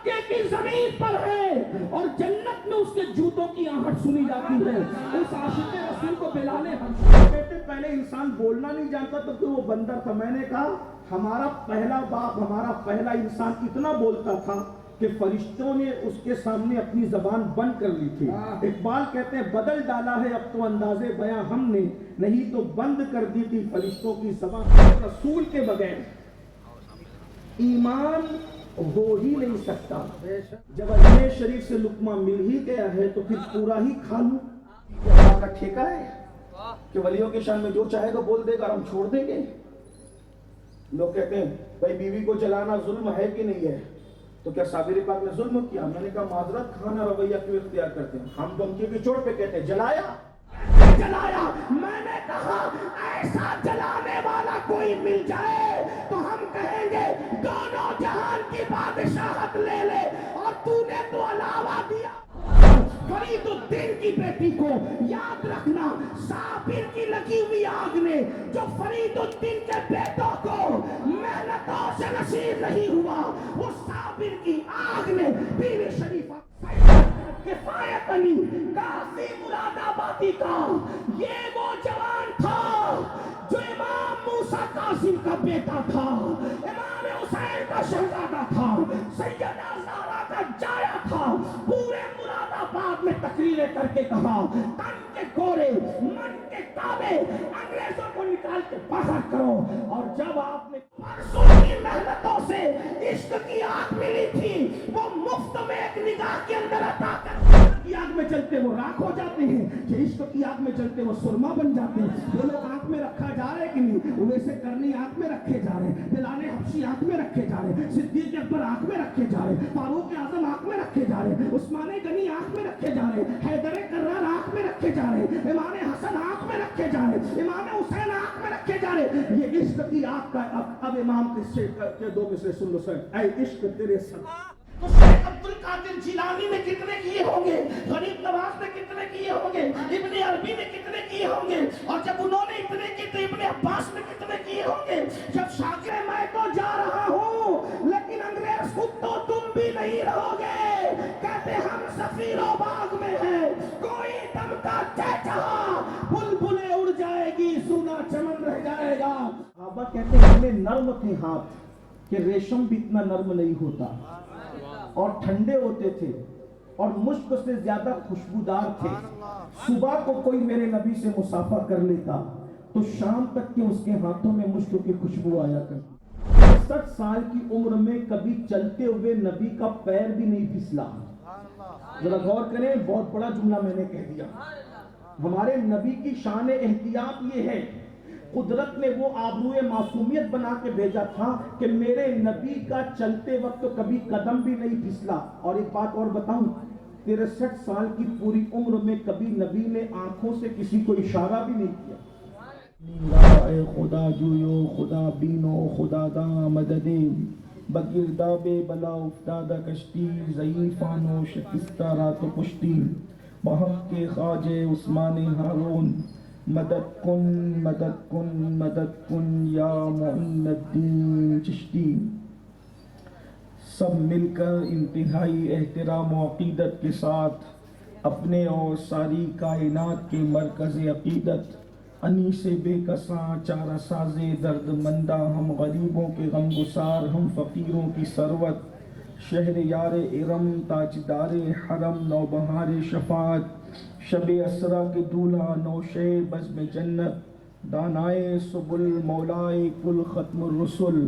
مکے کی زمین پر ہے اور جنت میں اس کے جوتوں کی آہٹ سنی جاتی ہے. اس عاشق رسول کو بلال حبشی کہتے پہلے انسان بولنا نہیں جانتا تو پھر وہ بندر تھا. میں نے کہا ہمارا پہلا باپ ہمارا پہلا انسان اتنا بولتا تھا کہ فرشتوں نے اس کے سامنے اپنی زبان بند کر لی تھی. اقبال کہتے ہیں بدل ڈالا ہے اب تو انداز بیاں ہم نے, نہیں تو بند کر دی تھی فرشتوں کی زبان. رسول کے بغیر ایمان ہو ہی نہیں سکتا. جب اجمیر شریف سے لقمہ مل ہی گیا ہے تو پھر پورا ہی کھا لوں. اللہ کا ٹھیکہ ہے کہ ولیوں کے شان میں جو چاہے گا بول دے گا, ہم چھوڑ دیں گے. لوگ کہتے ہیں بھائی بیوی کو جلانا ظلم ہے کہ نہیں ہے, تو کیا صابر پاک نے ظلم کیا؟ میں نے کہا معذرت کھانا رویہ کیوں اختیار کرتے ہیں؟ ہم تو ان کی چوٹ پہ کہتے ہیں جلایا جلایا. میں نے کہا ایسا جلانے والا کوئی مل جائے تو ہم کہیں گے دونوں جہان کی بادشاہت لے لے, اور تو نے تو علاوہ دیا. فرید الدین کی بیٹی کو یاد رکھنا, صابر کی لگی ہوئی آگ نے جو فرید الدین کے بیٹوں کو محنتوں سے نصیب نہیں ہوا, وہ صابر کی آگ نے بیوی شریفہ کفایت علی قاضی مراد آبادی کا یہ وہ جوان تھا جو امام موسیٰ قاسم کا بیٹا تھا, امام حسین کا شہزادہ تھا, سیدہ زہرا کا جایا تھا. پورے مراد آباد میں تقریریں کر کے کہا تن کے گورے من کے کعبے انگریزوں کو نکال کے باہر کرو. اور جب آپ نے پرسوں کی محنتوں سے عشق کی آگ ملی تھی, وہ مفت میں ایک نگاہ کے اندر عطا کر کی آگ میں چلتے وہ راکھ ہو جاتے ہیں, کہ عشق کی آگ میں چلتے وہ سرما بن جاتے ہیں. وہ لوگ آنکھ میں رکھا جا رہے کہ نہیں, ویسے کرنی آنکھ میں رکھے جا رہے, بلال حبشی آنکھ میں رکھے جا رہے, صدیق اکبر آنکھ میں رکھے جا رہے, فاروق اعظم آنکھ میں رکھے جا رہے, عثمان غنی آنکھ میں رکھے جا رہے, حیدر کرار آنکھ میں رکھے جا رہے, امام حسن آنکھ میں رکھے جا رہے, امام حسین آنکھ میں رکھے جا رہے. یہ عشق کی آگ کا اب امام کے دو مصرے سن لو سر. اے عشق تیرے ساتھ تو شیخ عبد القادر جیلانی نے کتنے کیے ہوں گے, غریب نواز نے کتنے کیے ہوں گے, ابن عربی نے کتنے کیے ہوں گے, اور جب انہوں نے اتنے کیے تو ابن عباس نے کتنے کیے ہوں گے. جب شاکر میں تو جا رہا ہوں لیکن انگریز خود تو تم بھی نہیں رہو گے, کہتے ہم سفیر و باغ میں ہیں, کوئی دم کا چہچہا بلبلیں اڑ جائے گی, سونا چمن رہ جائے گا. صحابہ کہتے ہیں ہمیں نرم تھے ہاتھ کہ ریشم بھی اتنا نرم نہیں ہوتا, اور ٹھنڈے ہوتے تھے اور مشک سے زیادہ خوشبودار تھے. صبح کو کوئی میرے نبی سے مصافحہ کر لیتا تو شام تک کے اس کے ہاتھوں میں مشک کی خوشبو آیا کرتی. 60 سال کی عمر میں کبھی چلتے ہوئے نبی کا پیر بھی نہیں پھسلا. ذرا غور کریں, بہت بڑا جملہ میں نے کہہ دیا. ہمارے نبی کی شان احتیاط یہ ہے, قدرت نے وہ آبروئے معصومیت بنا کے بھیجا تھا کہ میرے نبی کا چلتے وقت کبھی قدم بھی نہیں پھسلا. اور ایک بات اور بتاؤں, 63 سال کی پوری عمر میں کبھی نبی نے آنکھوں سے کسی کو اشارہ بھی نہیں کیا. اے خدا جویو خدا بینو خدا دا مددے, بگرداب بلا افتادہ کشتی, ضعیفانو شکستہ رات و پشتی, بحق کے خواجہ عثمان ہارون, مدد کن مدد کن مدد کن یا معین الدین چشتی. سب مل کر انتہائی احترام و عقیدت کے ساتھ اپنے اور ساری کائنات کے مرکز عقیدت انیس بے کساں چارہ ساز درد مندہ, ہم غریبوں کے غم گسار, ہم فقیروں کی ثروت, شہر یار ارم تاجدار حرم, نوبہار شفاعت, شب اسرا کے دولہا نوشے بزم جنت, دانائے سبل مولائے کل ختم الرسل,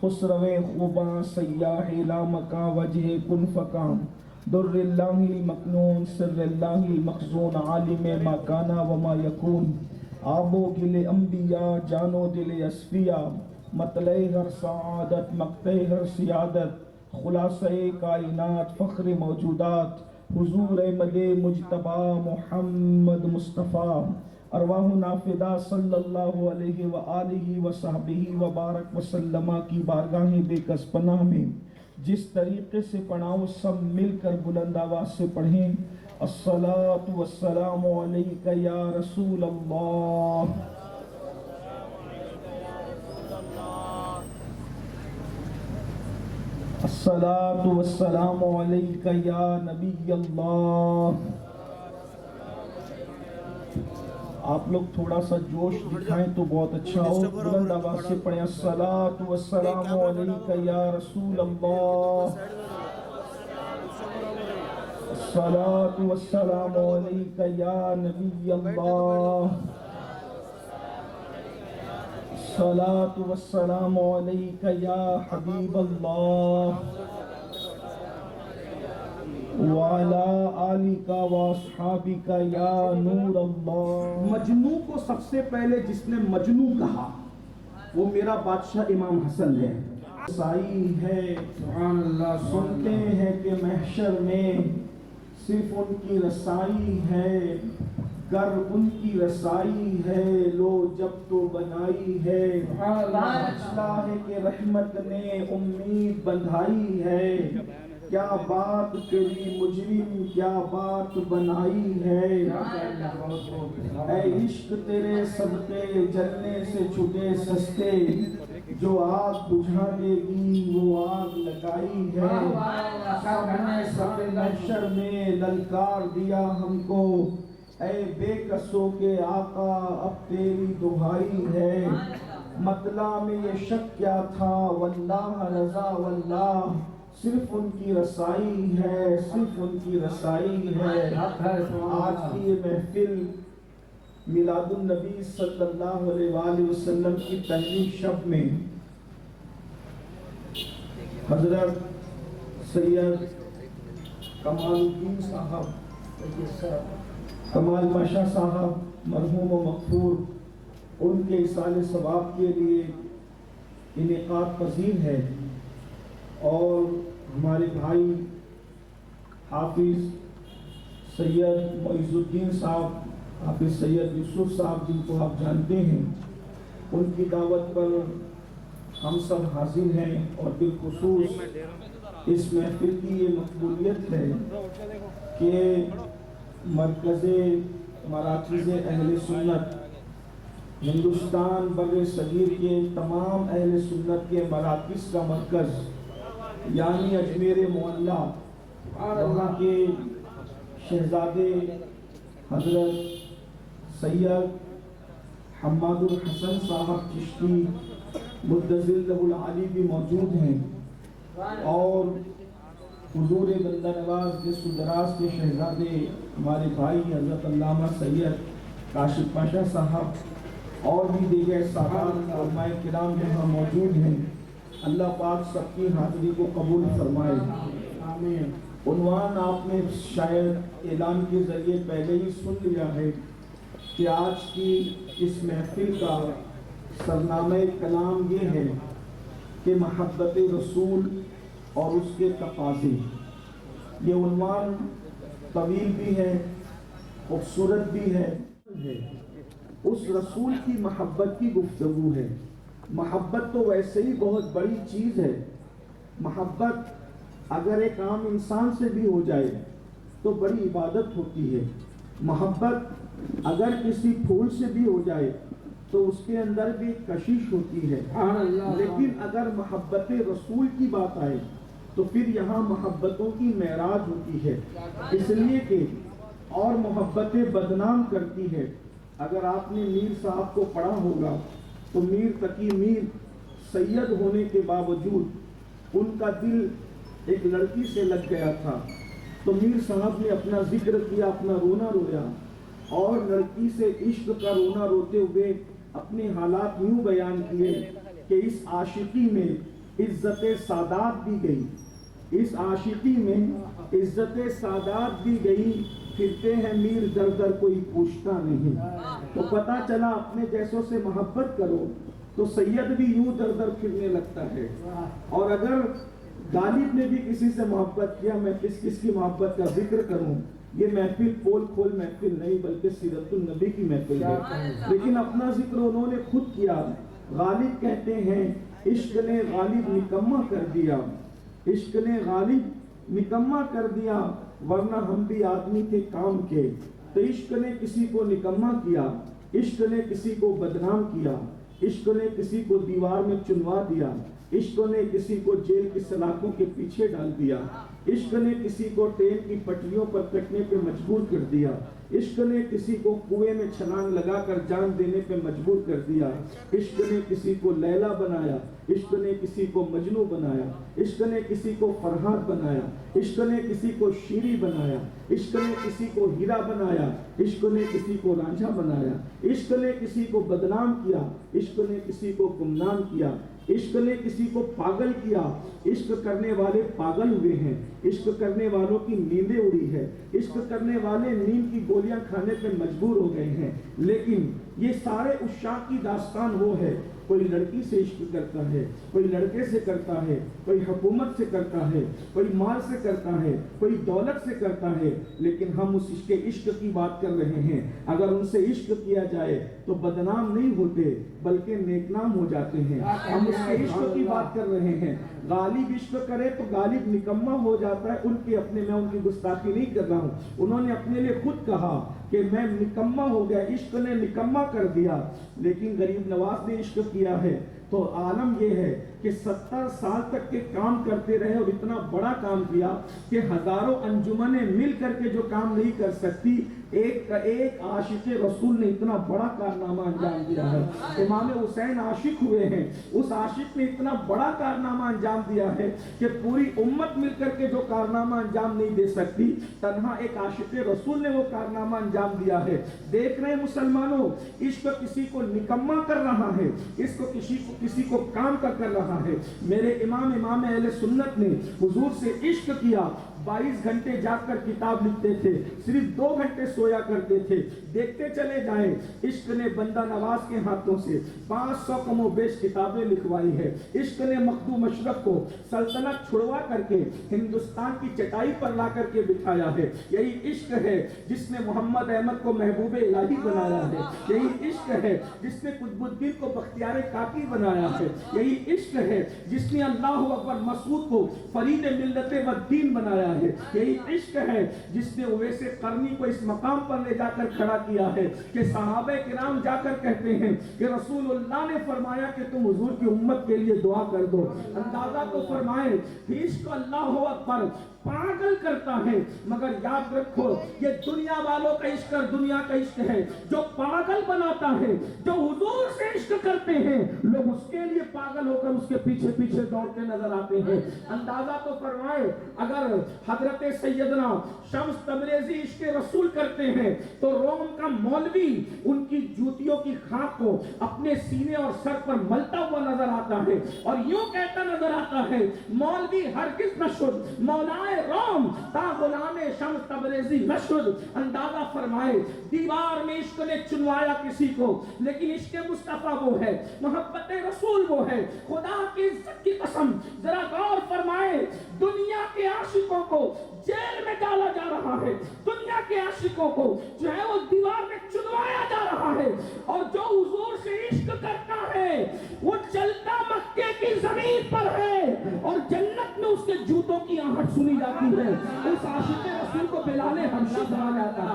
خسرو خوباں سیاح لامکاں وجہ کن فکام, در اللہ مکنون سر اللہ مخزون, عالم ما کانا وما یکون, آب و گل انبیاء جانو دل اصفیاء, مطلع ہر سعادت مقطع ہر سیادت, خلاصہ کائنات فخر موجودات, حضور احمد مجتبی محمد مصطفیٰ, ارواح نافدہ صلی اللہ علیہ وآلہ وصحبہ وبارک وسلم کی بارگاہ بے کس پناہ میں جس طریقے سے پڑھاؤں سب مل کر بلند آواز سے پڑھیں. الصلاۃ والسلام علیک یا رسول اللہ. الصلاۃ والسلام علیک یا نبی اللہ. آپ لوگ تھوڑا سا جوش دکھائیں تو بہت اچھا ہو. بلند آواز سے پڑھیں الصلاۃ والسلام علیک یا رسول اللہ. الصلاۃ والسلام علیک یا نبی اللہ. الصلاۃ والسلام علیک یا حبیب اللہ وعلی آلک واصحابک یا نور اللہ. مجنو کو سب سے پہلے جس نے مجنو کہا وہ میرا بادشاہ امام حسن ہے. رسائی ہے سبحان اللہ. سنتے ہیں کہ محشر میں صرف ان کی رسائی ہے، گر ان کی رسائی ہے لو جب تو بنائی ہے. اللہ کے رحمت نے امید بندھائی ہے، کیا بات کری مجرم کیا بات بنائی ہے. اے عشق تیرے صدقے جلنے سے چھٹے سستے، جو آگ بجھا دے گی وہ آگ لگائی ہے. سب نے سب محشر میں للکار دیا ہم کو، اے بے کسوں کے آقا اب تیری دہائی ہے. مطلع میں یہ شک کیا تھا واللہ رضا واللہ، صرف ان کی رسائی ہے صرف ان کی رسائی ہے. آج کی یہ محفل میلاد النبی صلی اللہ علیہ وآلہ وسلم کی پہلی شب میں حضرت سید کمال الدین صاحب، کمال پاشا صاحب مرحوم و مغفور، ان کے ایصال ثواب کے لیے انعقاد پذیر ہے. اور ہمارے بھائی حافظ سید معیز الدین صاحب، حافظ سید یوسف صاحب جن کو آپ جانتے ہیں، ان کی دعوت پر ہم سب حاضر ہیں. اور بالخصوص اس محفل کی یہ مقبولیت ہے کہ مرکز مراکز اہل سنت ہندوستان بر صغیر کے تمام اہل سنت کے مراکز کا مرکز یعنی اجمیر معلیٰ، وہاں کے شہزادے حضرت سید حماد الحسن صاحب چشتی مدظر لہ العالی بھی موجود ہیں، اور حضور بندہ نواز دست و دراز کے شہزادے ہمارے بھائی حضرت علامہ سید کاشف پاشا صاحب اور بھی دیگر صاحب علماء کرام یہاں موجود ہیں. اللہ پاک سب کی حاضری کو قبول فرمائے. آمین. عنوان آپ نے شاید اعلان کے ذریعے پہلے ہی سن لیا ہے کہ آج کی اس محفل کا سرنامہ کلام یہ ہے کہ محبت رسول اور اس کے تقاضے. یہ عنوان طویل بھی ہے، خوبصورت بھی ہے. اس رسول کی محبت کی گفتگو ہے. محبت تو ویسے ہی بہت بڑی چیز ہے. محبت اگر ایک عام انسان سے بھی ہو جائے تو بڑی عبادت ہوتی ہے. محبت اگر کسی پھول سے بھی ہو جائے تو اس کے اندر بھی کشش ہوتی ہے. لیکن اگر محبت رسول کی بات آئے تو پھر یہاں محبتوں کی معراج ہوتی ہے، اس لیے کہ اور محبتیں بدنام کرتی ہے. اگر آپ نے میر صاحب کو پڑھا ہوگا تو میر تقی میر سید ہونے کے باوجود ان کا دل ایک لڑکی سے لگ گیا تھا. تو میر صاحب نے اپنا ذکر کیا، اپنا رونا رویا، اور لڑکی سے عشق کا رونا روتے ہوئے اپنے حالات یوں بیان کیے کہ اس عاشقی میں عزت سادات بھی گئی، اس عاشقی میں عزت سادات بھی گئی، پھرتے ہیں میر در در کوئی پوچھتا نہیں. تو پتہ چلا اپنے جیسوں سے محبت کرو تو سید بھی یوں در در پھرنے لگتا ہے. اور اگر غالب نے بھی کسی سے محبت کیا، میں کس کس کی محبت کا ذکر کروں، یہ محفل پول کھول محفل نہیں بلکہ سیرت النبی کی محفل ہے. لیکن اپنا ذکر انہوں نے خود کیا. غالب کہتے ہیں عشق نے غالب نکمہ کر دیا، عشق نے غالب نکمہ کر دیا، ورنہ ہم بھی آدمی تھے کام کے. تو عشق نے کسی کو نکمہ کیا، عشق نے کسی کو بدنام کیا، عشق نے کسی کو دیوار میں چنوا دیا. عشق نے کسی کو جیل کی سلاخوں کے پیچھے ڈال دیا، عشق نے کسی کو ٹرین کی پٹریوں پر کٹنے پہ مجبور کر دیا، عشق نے کسی کو کنویں میں چھلانگ لگا کر جان دینے پہ مجبور کر دیا، عشق نے کسی کو لیلا بنایا، عشق نے کسی کو مجنو بنایا، عشق نے کسی کو فرحاد بنایا، عشق نے کسی کو شیری بنایا، عشق نے کسی کو ہیرا بنایا، عشق نے کسی کو رانجھا بنایا، عشق نے کسی کو بدنام کیا، عشق نے کسی کو گمنام کیا، عشق نے کسی کو پاگل کیا۔ عشق کرنے والے پاگل ہوئے ہیں، عشق کرنے والوں کی نیندیں اڑی ہے، عشق کرنے والے نیند کی گولیاں کھانے پہ مجبور ہو گئے ہیں۔ لیکن یہ سارے عشاق کی داستان وہ ہے، کوئی لڑکی سے عشق کرتا ہے، کوئی لڑکے سے کرتا ہے، کوئی حکومت سے کرتا ہے، کوئی مال سے کرتا ہے، کوئی دولت سے کرتا ہے، لیکن ہم اس عشق کی بات کر رہے ہیں۔ اگر ان سے عشق کیا جائے تو بدنام نہیں ہوتے بلکہ نیکنام ہو جاتے ہیں۔ ہم اس کے عشق کی بات کر رہے ہیں۔ غالب عشق کرے تو غالب نکمہ ہو جاتا ہے۔ میں ان کی گستاخی نہیں کر رہا ہوں، انہوں نے اپنے لیے خود کہا کہ میں نکمہ ہو گیا، عشق نے نکمہ کر دیا۔ لیکن غریب نواز نے عشق کیا ہے تو عالم یہ ہے کہ 70 سال تک کے کام کرتے رہے اور اتنا بڑا کام کیا کہ ہزاروں انجمنیں مل کر کے جو کام نہیں کر سکتی، ایک عاشق رسول نے اتنا بڑا کارنامہ انجام دیا ہے۔ امام حسین عاشق ہوئے ہیں، اس عاشق نے اتنا بڑا کارنامہ انجام دیا ہے کہ پوری امت مل کر کے جو کارنامہ انجام نہیں دے سکتی، تنہا ایک عاشق رسول نے وہ کارنامہ انجام دیا ہے۔ دیکھ رہے مسلمانوں، عشق کسی کو نکمہ کر رہا ہے، اس کو کسی کو کام کا کر رہا ہے۔ میرے امام اہل سنت نے حضور سے عشق کیا، 22 گھنٹے جاگ کر کتاب لکھتے تھے، صرف 2 گھنٹے سویا کرتے تھے۔ دیکھتے چلے جائیں، عشق نے بندہ نواز کے ہاتھوں سے 500 کم و بیش کتابیں لکھوائی ہے۔ عشق نے مخدوم اشرف کو سلطنت چھڑوا کر کے ہندوستان کی چٹائی پر لا کر کے بٹھایا ہے۔ یہی عشق ہے جس نے محمد احمد کو محبوب الہی بنایا ہے، یہی عشق ہے جس نے قطب الدین کو بختیار کاکی بنایا ہے، یہی عشق ہے جس نے اللہ اکبر مسعود کو فرید ملت و دین بنایا ہے، یہی عشق ہے جس نے اویس قرنی کو اس مقام پر لے جا کر کھڑا کیا ہے کہ صحابہ کرام جا کر کہتے ہیں کہ رسول اللہ نے فرمایا کہ تم حضور کی امت کے لیے دعا کر دو۔ اندازہ تو فرمائے کہ عشق اللہ اکبر پاگل کرتا ہے، مگر یاد رکھو یہ دنیا والوں کا عشق اور دنیا کا عشق ہے جو پاگل بناتا ہے۔ جو حضور سے عشق کرتے ہیں لوگ اس کے لیے پاگل ہو کر اس کے پیچھے پیچھے دوڑتے نظر آتے ہیں۔ اندازہ تو فرمائے اگر حضرت سیدنا شمس تبریزی عشق رسول کرتے ہیں تو روم کا مولوی ان کی جوتیوں کی خاک کو اپنے سینے اور سر پر ملتا ہوا نظر آتا ہے اور یوں کہتا نظر آتا ہے مولوی ہرگز نہ شد مولائے روم تا غلام شمس تبریزی نہ شد۔ اندازہ فرمائے دیوار میں عشق نے چنوایا کسی کو، لیکن عشق مصطفیٰ وہ ہے، محبت رسول وہ ہے۔ خدا کی عزت کی قسم ذرا غور فرمائے، دنیا کے عاشقوں کو جیل میں ڈالا جا رہا ہے، دنیا کے عاشقوں کو جو ہے وہ دیوار میں چنوایا جا رہا ہے، اور جو حضور سے عشق کرتا ہے وہ چلتا مکے کی زمین پر ہے اور جنت میں اس کے جوتوں کی آہٹ سنی جاتی ہے۔ اس عاشق رسول کو بلال حبشی کہا جاتا ہے،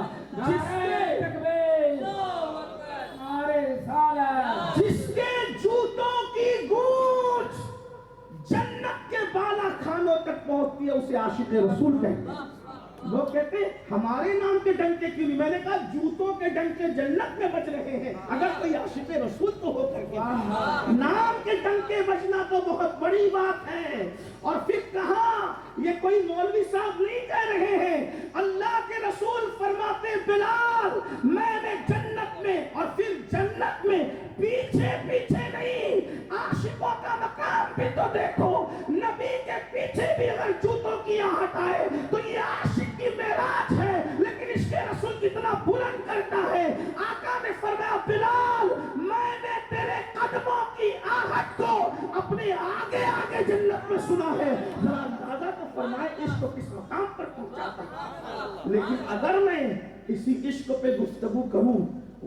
جس کے جوتوں کی گونج جنت کے بالا خانوں تک پہنچتی ہے اسے عاشق رسول کہتے ہیں۔ لوگ کہتے ہیں ہمارے نام کے ڈنکے کیوں نہیں؟ میں نے کہا جوتوں کے ڈنکے جنت میں بج رہے ہیں، اگر کوئی عاشق رسول تو ہو کر کے نام کے ڈنکے بجنا تو بہت بڑی بات ہے۔ اور پھر کہا یہ کوئی مولوی صاحب نہیں کہہ رہے ہیں، اللہ کے رسول فرماتے بلال میں نے جنت میں، اور پھر جنت میں پیچھے پیچھے نہیں، عاشقوں کا مقام بھی تو دیکھو، نبی کے پیچھے بھی اگر جوتوں کی آہٹ آئے تو یہ عاشق کی معراج ہے، لیکن عشق رسول کتنا بلند کرتا ہے۔ آقا نے فرمایا بلال میں نے تیرے قدموں کی آہٹ کو اپنے آگے آگے جنت میں سنا ہے۔ ذرا اندازہ تو فرمائے عشق کو کس مقام پر پہنچاتا ہے۔ لیکن اگر میں اسی عشق پہ گفتگو کروں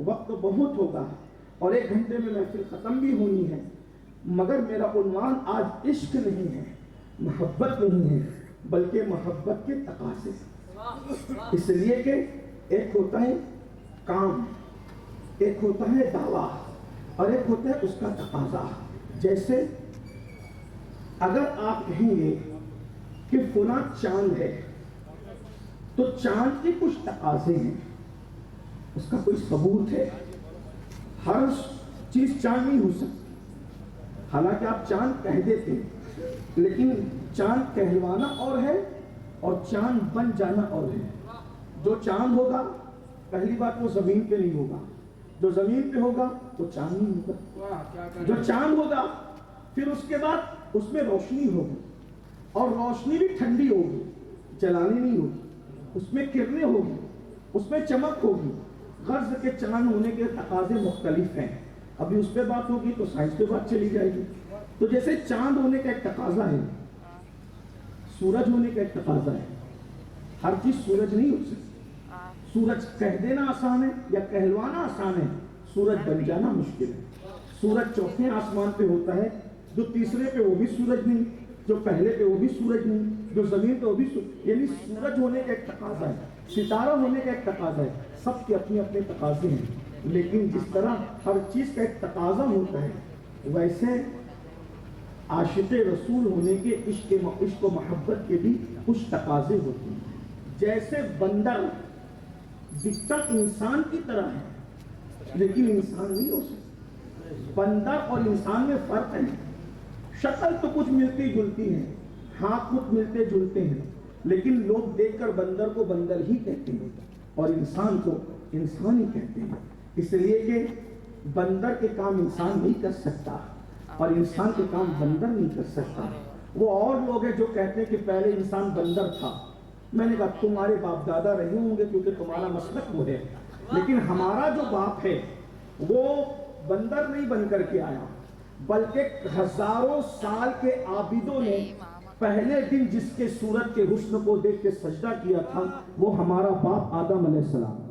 وقت بہت ہوگا اور 1 گھنٹے میں محفل ختم بھی ہونی ہے، مگر میرا عنوان آج عشق نہیں ہے، محبت نہیں ہے، بلکہ محبت کے تقاضے۔ اس لیے کہ ایک ہوتا ہے کام، ایک ہوتا ہے دعویٰ، اور ایک ہوتا ہے اس کا تقاضا۔ جیسے اگر آپ کہیں گے کہ فلاں چاند ہے تو چاند کے کچھ تقاضے ہیں، اس کا کوئی ثبوت ہے؟ ہر چیز چاند نہیں ہو سکتی، حالانکہ آپ چاند کہہ دیتے ہیں، لیکن چاند کہلوانا اور ہے اور چاند بن جانا اور ہے۔ جو چاند ہوگا پہلی بات وہ زمین پہ نہیں ہوگا، جو زمین پہ ہوگا وہ چاند نہیں ہوگا۔ جو چاند ہوگا پھر اس کے بعد اس میں روشنی ہوگی، اور روشنی بھی ٹھنڈی ہوگی، جلانی نہیں ہوگی، اس میں کرنیں ہوگی، اس میں چمک ہوگی۔ غرض کے چاند ہونے کے تقاضے مختلف ہیں، ابھی اس پہ بات ہوگی تو سائنس پہ بات چلی جائے گی۔ تو جیسے چاند ہونے کا ایک تقاضا ہے، سورج ہونے کا ایک تقاضا ہے، ہر چیز سورج نہیں ہو سکتی۔ سورج کہہ دینا آسان ہے یا کہلوانا آسان ہے، سورج بن جانا مشکل ہے۔ سورج چوتھے آسمان پہ ہوتا ہے، جو تیسرے پہ وہ بھی سورج نہیں، جو پہلے پہ وہ بھی سورج نہیں، جو زمین پہ وہ بھی سورج، یعنی سورج ہونے کا ایک تقاضا ہے، ستارہ ہونے کا ایک تقاضا ہے، سب کے اپنے اپنے تقاضے ہیں۔ لیکن جس طرح ہر چیز کا ایک تقاضا ہوتا ہے، ویسے عاشق رسول ہونے کے عشق و محبت کے بھی کچھ تقاضے ہوتے ہیں۔ جیسے بندر دکھتا انسان کی طرح ہے لیکن انسان نہیں ہو سکتا، بندر اور انسان میں فرق ہے۔ شکل تو کچھ ملتی جلتی ہے، ہاتھ کچھ ملتے جلتے ہیں، لیکن لوگ دیکھ کر بندر کو بندر ہی کہتے ہیں اور انسان کو انسان ہی کہتے ہیں، اس لیے کہ بندر کے کام انسان نہیں کر سکتا اور انسان کے کام بندر نہیں کر سکتا۔ وہ اور لوگ ہیں جو کہتے ہیں کہ پہلے انسان بندر تھا، میں نے کہا تمہارے باپ دادا رہے ہوں گے کیونکہ تمہارا مسلک وہ ہے، لیکن ہمارا جو باپ ہے وہ بندر نہیں بن کر کے آیا، بلکہ ہزاروں سال کے عابدوں نے پہلے دن جس کے صورت کے حسن کو دیکھ کے سجدہ کیا تھا وہ ہمارا باپ آدم علیہ السلام۔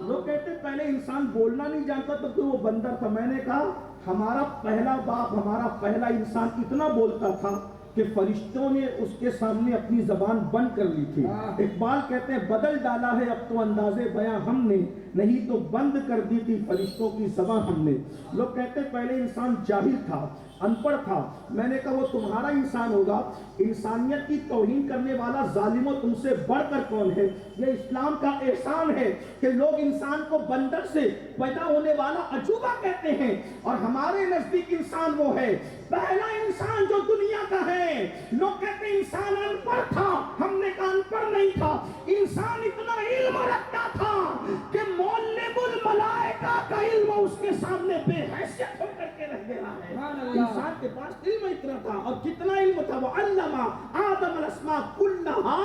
لوگ کہتے ہیں پہلے انسان بولنا نہیں جانتا تو پھر وہ بندر تھا، میں نے کہا ہمارا پہلا باپ، ہمارا پہلا انسان اتنا بولتا تھا کہ فرشتوں نے اس کے سامنے اپنی زبان بند کر لی تھی۔ اقبال کہتے ہیں بدل ڈالا ہے اب تو اندازے بیاں ہم نے، نہیں تو بند کر دی تھی فرشتوں کی زبان ہم نے۔ لوگ کہتے ہیں پہلے انسان جاہل تھا، ان پڑھ تھا، میں نے کہا وہ تمہارا انسان ہوگا، انسانیت کی توہین کرنے والا ظالموں تم سے بڑھ کر کون ہے؟ یہ اسلام کا احسان ہے کہ لوگ انسان کو بندر سے پیدا ہونے والا عجوبہ کہتے ہیں، اور ہمارے نزدیک انسان وہ ہے پہلا انسان جو دنیا کا ہے۔ لوگ کہتے ہیں انسان ان پڑھ تھا، ہم نے کہا ان پڑھ نہیں تھا، انسان اتنا علم رکھتا تھا کہ معلم الملائکہ کا علم اس کے سامنے بے حیثیت ہو کر کے رہ گیا ہے۔ انسان کے پاس علم اتنا تھا، اور کتنا علم تھا، وہ علم آدم الاسماء کلھا،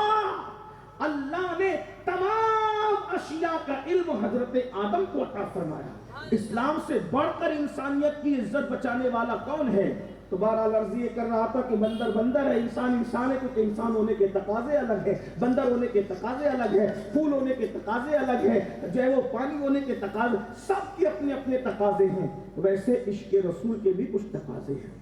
اللہ نے تمام اشیاء کا علم حضرت آدم کو عطا فرمایا۔ اسلام سے بڑھ کر انسانیت کی عزت بچانے والا کون ہے؟ تو بہرحال عرض یہ کر رہا تھا کہ بندر بندر ہے، انسان انسان ہے، کیونکہ انسان ہونے کے تقاضے الگ ہے، بندر ہونے کے تقاضے الگ ہے، پھول ہونے کے تقاضے الگ ہے، جو ہے وہ پانی ہونے کے تقاضے، سب کے اپنے اپنے تقاضے ہیں۔ ویسے عشق رسول کے بھی کچھ تقاضے ہیں۔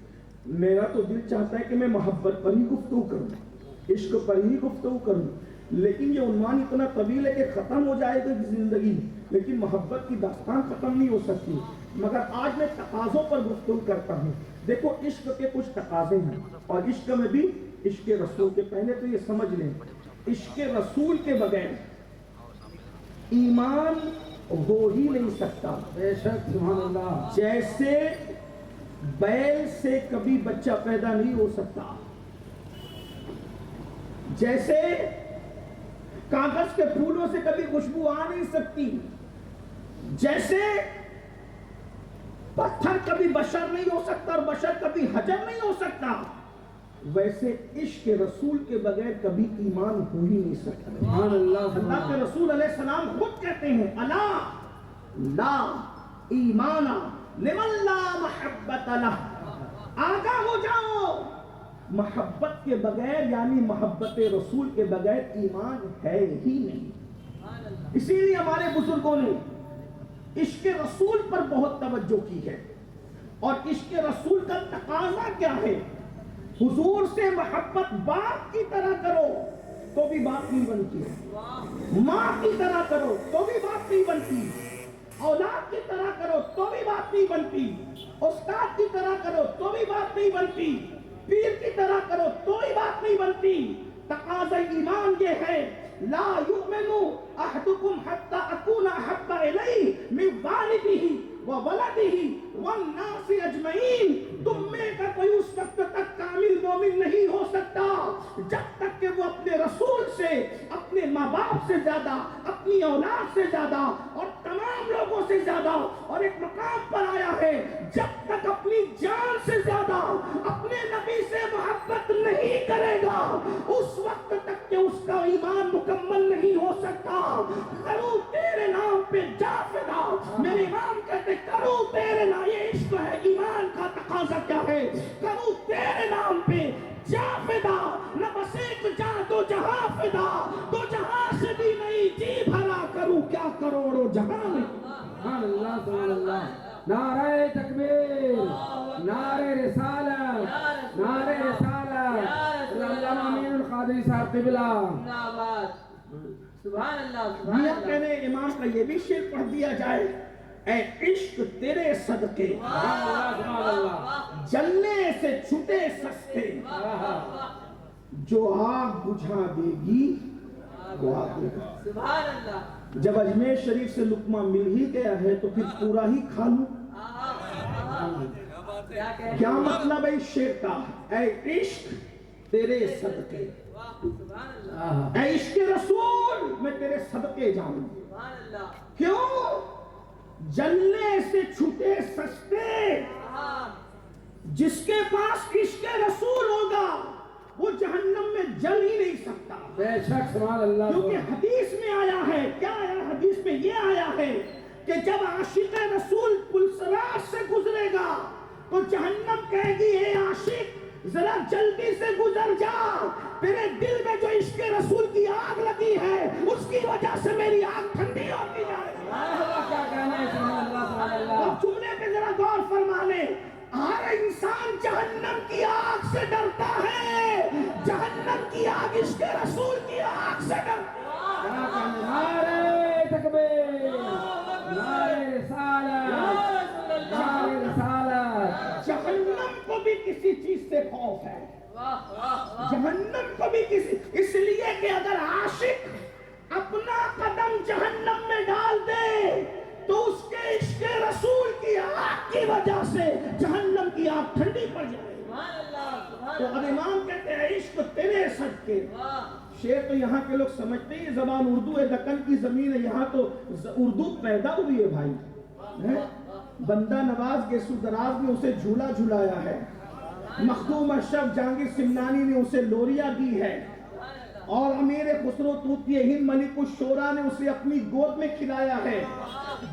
میرا تو دل چاہتا ہے کہ میں محبت پر ہی گفتگو کروں، عشق پر ہی گفتگو کروں، لیکن یہ عنوان اتنا طویل ہے کہ ختم ہو جائے گا زندگی، لیکن محبت کی داستان ختم نہیں ہو سکتی۔ مگر آج میں تقاضوں پر گفتگو کرتا ہوں۔ دیکھو عشق کے کچھ تقاضے ہیں، اور عشق میں بھی عشق رسول کے، پہلے تو یہ سمجھ لیں عشق رسول کے بغیر ایمان ہو ہی نہیں سکتا۔ بے شک سبحان اللہ، جیسے بیل سے کبھی بچہ پیدا نہیں ہو سکتا، جیسے کاغذ کے پھولوں سے کبھی خوشبو آ نہیں سکتی، جیسے پتھر کبھی بشر نہیں ہو سکتا اور بشر کبھی حجر نہیں ہو سکتا، ویسے عشق رسول کے بغیر کبھی ایمان ہو ہی نہیں سکتا۔ اللہ کے رسول علیہ السلام خود کہتے ہیں الا لا ایمان لمن لا محبت لہ، آگاہ ہو جاؤ، محبت کے بغیر یعنی محبت رسول کے بغیر ایمان ہے ہی نہیں۔ اسی لیے ہمارے بزرگوں نے عشق رسول پر بہت توجہ کی ہے، اور عشق رسول کا تقاضا کیا ہے؟ حضور سے محبت باپ کی طرح کرو تو بھی بات نہیں بنتی، ماں کی طرح کرو تو بھی بات نہیں بنتی، اولاد کی طرح کرو تو بھی بات نہیں بنتی، استاد کی طرح کرو تو بھی بات نہیں بنتی، پیر کی طرح کرو تو ہی بات نہیں بنتی. تقاضا ایمان یہ ہے لا یؤمن احدکم حتی اکون احب الیہ من والدہ وولدہ والناس اجمعین. تم میں کا کوئی اس وقت تک کامل مومن نہیں ہو سکتا جب تک کہ وہ اپنے رسول سے، اپنے ماں باپ سے زیادہ، اپنی اولاد سے زیادہ اور تمام لوگوں سے زیادہ، اور ایک مقام پر آیا ہے جب تک اپنی جان سے زیادہ اپنے نبی سے محبت نہیں کرے گا اس وقت تک کہ اس کا ایمان مکمل نہیں ہو سکتا. کروں تیرے نام پہ جا فدا. میرے امام کہتے کروں تیرے نام، یہ عشق ہے. ایمان کا تقاضا کیا ہے؟ کروں تیرے نام پہ جا فدا. نہ بس ایک جا دو جہاں فدا، دو جہاں سے بھی نہیں جی بھرا کروں کیا کروڑوں جہاں میں. سبحان اللہ سبحان اللہ. نعرہ تکبیر، نعرہ رسالت، نعرہ رسالت. علامہ امین القادری صاحب قبلہ. سبحان اللہ سبحان میاں اللہ. کہنے امام کا یہ بھی شعر پڑھ دیا جائے، اے عشق تیرے صدقے سبحان اللہ سبحان اللہ. جلنے سے چھٹے سستے، جو آگ بجھا دے گی وہ آگ لگا. سبحان اللہ. جب اجمیر شریف سے لقمہ مل ہی گیا ہے تو پھر پورا ہی کھا لوں. کیا مطلب ہے اس شعر کا؟ اے عشق تیرے صدقے، سبحان اللہ اے عشق رسول میں تیرے صدقے جاؤں. سبحان اللہ. کیوں؟ جلنے سے چھٹے سستے. جس کے پاس عشق رسول ہوگا وہ جہنم میں جل ہی نہیں سکتا. بے شک سبحان اللہ. کیونکہ حدیث میں آیا ہے، کیا آیا حدیث میں؟ یہ آیا ہے کہ جب عاشق رسول پلسراج سے گزرے گا تو جہنم کہے گی اے عاشق ذرا جلدی سے گزر جا، تیرے دل میں جو عشق رسول کی آگ لگی ہے اس کی وجہ سے میری آگ ٹھنڈی ہوتی جائے. کیا کہنا ہے سبحان اللہ سبحان اللہ. اب جملے پہ ذرا غور فرما لیں. ہر انسان جہنم کی آگ سے ڈرتا ہے، جہنم کی آگ عشق رسول کی آگ سے ڈرتا ہے. نعرہ تکبیر، نعرہ رسالت، نعرہ رسالت. جہنم کو بھی کسی چیز سے خوف ہے، جہنم کو بھی کسی، اس لیے کہ اگر عاشق اپنا قدم جہنم میں ڈال دے تو اس کے عشق رسول کی آگ کی وجہ سے جہنم کی آگ ٹھنڈی پڑ جائے. سبحان اللہ سبحان تو اب امام کہتے ہیں عشق تیرے صدقے. شعر تو یہاں کے لوگ سمجھتے ہیں یہ زبان اردو ہے، دکن کی زمین ہے، یہاں تو اردو پیدا ہوئی ہے بھائی. بندہ نواز گیسو دراز نے اسے جھولا جھلایا ہے، مخدوم اشرف جہانگیر سمنانی نے اسے لوریاں دی ہے، اور امیر خسرو طوطی ہند ملک الشورا نے اسے اپنی گود میں کھلایا ہے.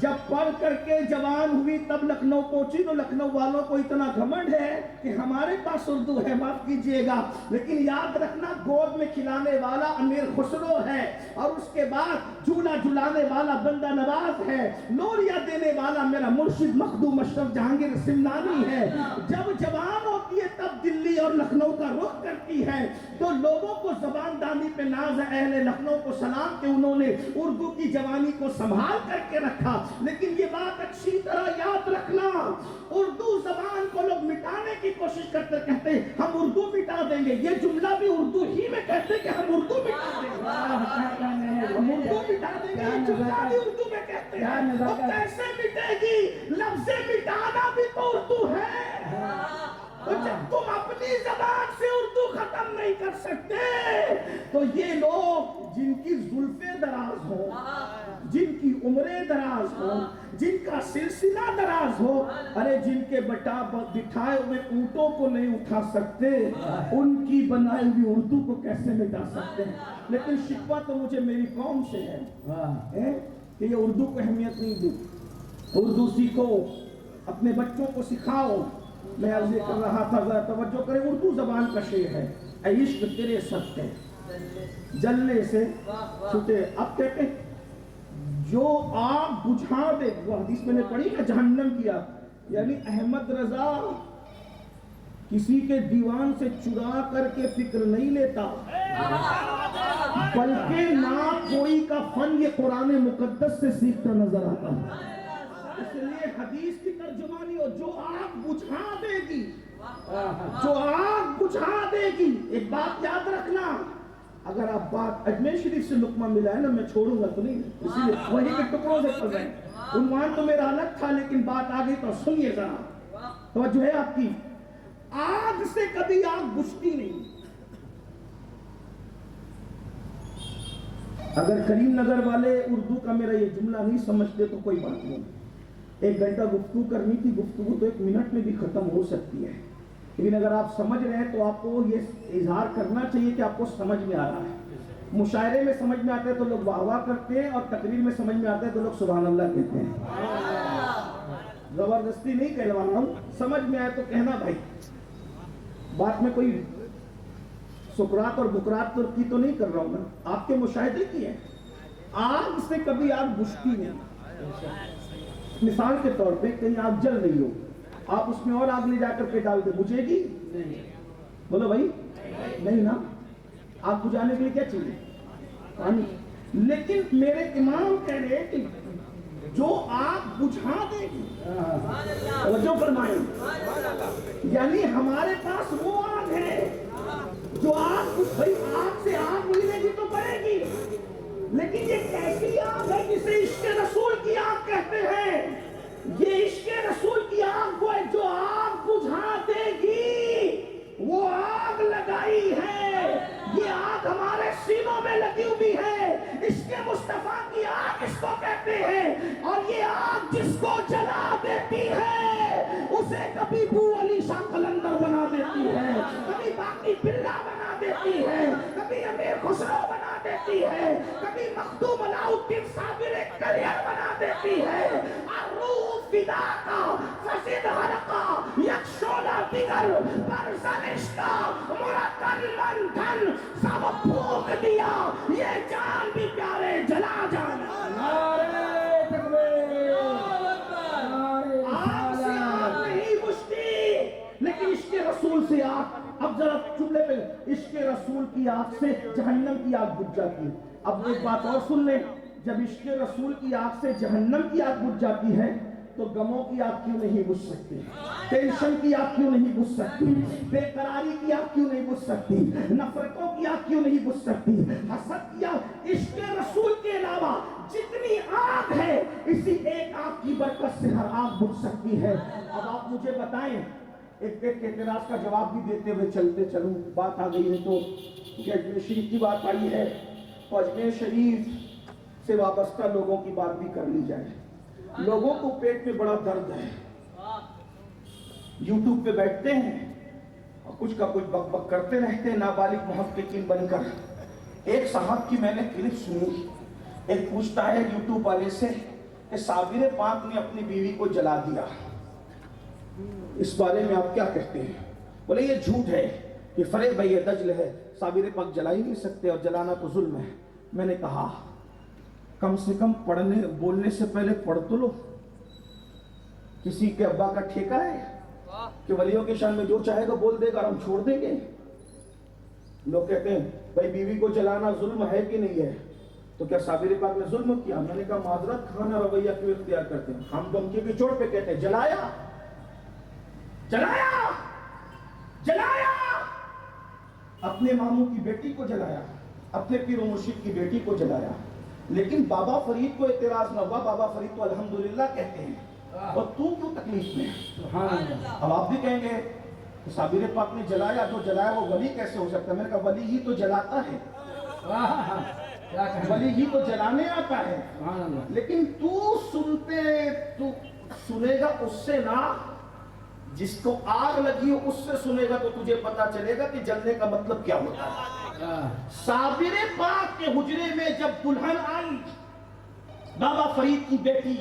جب پڑھ کر کے جوان ہوئی تب لکھنؤ پہنچی تو لکھنؤ والوں کو اتنا گھمنڈ ہے کہ ہمارے پاس اردو ہے، معاف کیجئے گا لیکن یاد رکھنا گود میں کھلانے والا امیر خسرو ہے، اور اس کے بعد جھولا جھلانے والا بندہ نواز ہے، لوریاں دینے والا میرا مرشد مخدوم اشرف جہانگیر سمنانی ہے. جب جوان ہوتی ہے تب دلی اور لکھنؤ کا رخ کرتی ہے تو لوگوں کو زبان دانی پہ ناز ہے. اہل لکھنؤ کو سلام کہ انہوں نے اردو کی جوانی کو سنبھال کر کے رکھا. لیکن یہ بات اچھی طرح یاد رکھنا، اردو زبان کو لوگ مٹانے کی کوشش کرتے، کہتے ہیں ہم اردو مٹا دیں گے. یہ جملہ بھی اردو ہی میں کہتے ہیں کہ ہم اردو مٹا دیں گے، ہم اردو مٹا دیں گے. یہ جملہ بھی اردو میں کہتے ہیں. وہ کیسے مٹے گی؟ لفظ مٹانا بھی تو اردو ہے. تو جب تم اپنی زبان سے اردو ختم نہیں کر سکتے تو یہ لوگ جن کی زلفیں دراز ہو، جن کی عمریں دراز ہو، جن کا سلسلہ دراز ہو، ارے جن کے بٹھائے ہوئے اونٹوں کو نہیں اٹھا سکتے ان کی بنائی ہوئی اردو کو کیسے مٹا سکتے ہیں. لیکن شکوہ تو مجھے میری قوم سے ہے کہ یہ اردو کو اہمیت نہیں دی. اردو سیکھو، اپنے بچوں کو سکھاؤ. میں عرض کر رہا تھا ذرا توجہ کریں، اردو زبان کا شعر ہے اے عشق تیرے صدقے جلنے سے چھٹے. اب کہتے ہیں جو آگ بجھا دے، وہ حدیث میں نے پڑھی کہ جہنم کیا، یعنی احمد رضا کسی کے دیوان سے چرا کر کے فکر نہیں لیتا، بلکہ ناک گوئی کا فن یہ قرآن مقدس سے سیکھتا نظر آتا ہے. اس لیے حدیث کی ترجمانی ہو جو آگ بجھا دے گی جو آگ بجھا دے گی. ایک بات یاد رکھنا, اگر آپ بات اجمیر شریف سے لقمہ ملا ہے نا, میں چھوڑوں گا تو نہیں, اسی لیے وہی کے ٹکڑوں سے پڑھ رہے ہیں. عنوان تو میرا الگ تھا لیکن بات آگئی تو سنیے ذرا, توجہ ہے آپ کی. آگ سے کبھی آگ بجھتی نہیں. اگر کریم نگر والے اردو کا میرا یہ جملہ نہیں سمجھتے تو کوئی بات نہیں, 1 گھنٹہ گفتگو کرنی تھی, گفتگو تو 1 منٹ میں بھی ختم ہو سکتی ہے, لیکن اگر آپ سمجھ رہے ہیں تو آپ کو یہ اظہار کرنا چاہیے کہ آپ کو سمجھ میں آ رہا ہے. مشاعرے میں سمجھ میں آتا ہے تو لوگ واہ واہ کرتے ہیں, اور تقریر میں سمجھ میں آتا ہے تو لوگ سبحان اللہ کہتے ہیں. زبردستی نہیں کہلوا رہا ہوں, سمجھ میں آئے تو کہنا بھائی. بات میں کوئی سکرات اور بکرات کی تو نہیں کر رہا ہوں نا, آپ کے مشاہدے کی ہے. آگ سے کبھی آگ بجھتی نہیں. مثال کے طور پہ کہیں آگ جل رہی ہو, آپ اس میں اور آگ لے جا کر کے ڈال دے, بجھے گی؟ بولو بھائی, نہیں نا. آگ بجھانے کے لیے کیا چاہیے؟ پانی. لیکن میرے امام کہہ رہے کہ جو آگ بجھا دے گی, توجہ فرمائیں, یعنی ہمارے پاس وہ آگ ہے جو آگ, بھائی آگ سے آگ ملے گی تو بڑھے گی, لیکن یہ کیسی آگ ہے جسے عشق رسول کی آگ کہتے ہیں. یہ عشق رسول کی آگ وہ ہے جو آگ بجھا دے گی, وہ آگ لگائی ہے. یہ آگ ہمارے سینوں میں لگی ہوئی ہے, عشق مصطفیٰ کی آگ اس کو کہتے ہیں. اور یہ آگ جس کو جلا دیتی ہے اسے کبھی بو علی شاہ قلندر بنا دیتی ہے, کبھی باقی بلّہ بنا دیتی ہے, کبھی امیر خسرو بنا دیتی ہے, کبھی مخدوم علاؤالدین صابر کلیئر بنا دیتی ہے. الروح فداکا فزد حرقا یک شعلہ دیگر پر زنشتا مرکل منتھن سب پھونک دیا, یہ جان بھی پیارے جلا جانا. نعرہ تکبیر, آگ سے آگ نہیں بجھتی, لیکن عشق رسول سے آگ. اب ذرا جملے پہ, عشق رسول کی آگ سے جہنم کی آگ بجھ جاتی ہے. اب ایک بات اور سن لیں, جب عشق رسول کی آگ سے جہنم کی آگ بجھ جاتی ہے تو غموں کی آگ کیوں نہیں بجھ سکتی, ٹینشن کی آگ کیوں نہیں بجھ سکتی, بے قراری کی آگ کیوں نہیں بجھ سکتی, نفرتوں کی آگ کیوں نہیں بجھ سکتی, حسد کی آگ. عشق رسول کے علاوہ جتنی آگ ہے اسی ایک آگ کی برکت سے ہر آگ بجھ سکتی ہے. اب آپ مجھے بتائیں, ایک اعتراض کا جواب بھی دیتے ہوئے چلتے چلوں, بات آ گئی ہے تو کہ اجمیر شریف کی بات آئی ہے تو اجمیر شریف سے وابستہ لوگوں کی بات بھی کر لی جائے. لوگوں کو پیٹ میں بڑا درد ہے, یوٹیوب پہ بیٹھتے ہیں اور کچھ کا کچھ بک بک کرتے رہتے ہیں نابالغ محققین بن کر. ایک صاحب کی میں نے کلپ سنی, ایک پوچھتا ہے یوٹیوب والے سے کہ صابر پاک نے اپنی بیوی کو جلا دیا, اس بارے میں آپ کیا کہتے ہیں؟ بولے یہ جھوٹ ہے, یہ فریب ہے, یہ دجل ہے, صابر پاک جلا ہی نہیں سکتے اور جلانا تو ظلم ہے. میں نے کہا کم سے کم پڑھنے بولنے سے پہلے پڑھ تو لو. کسی کے ابا کا ٹھیکہ ہے کہ ولیوں کے شان میں جو چاہے گا بول دے گا اور ہم چھوڑ دیں گے؟ لوگ کہتے ہیں بھائی بیوی کو جلانا ظلم ہے کہ نہیں ہے, تو کیا صابر پاک نے ظلم کیا؟ میں نے کہا معذرت کھانا رویہ کیوں اختیار کرتے ہیں؟ ہم تو ان کے پچوڑ پہ کہتے ہیں جلایا جلایا جلایا, اپنے ماموں کی بیٹی کو جلایا, اپنے پیر و مرشد کی بیٹی کو جلایا. لیکن بابا فرید کو اعتراض نہ ہوا, بابا فرید تو الحمدللہ کہتے ہیں, اور تو کیوں تکلیف میں؟ اب آپ بھی کہیں گے کہ صابر پاک نے جلایا, جو جلایا وہ ولی کیسے ہو سکتا ہے؟ میں نے کہا ولی ہی تو جلاتا ہے, ولی ہی تو جلانے آتا ہے. لیکن تو سنے گا اس سے نہ, جس کو آگ لگی ہو اس سے سنے گا تو تجھے پتا چلے گا کہ جلنے کا مطلب کیا ہوتا ہے. صابر پاک کے حجرے میں جب دلہن آئی, بابا فرید کی بیٹی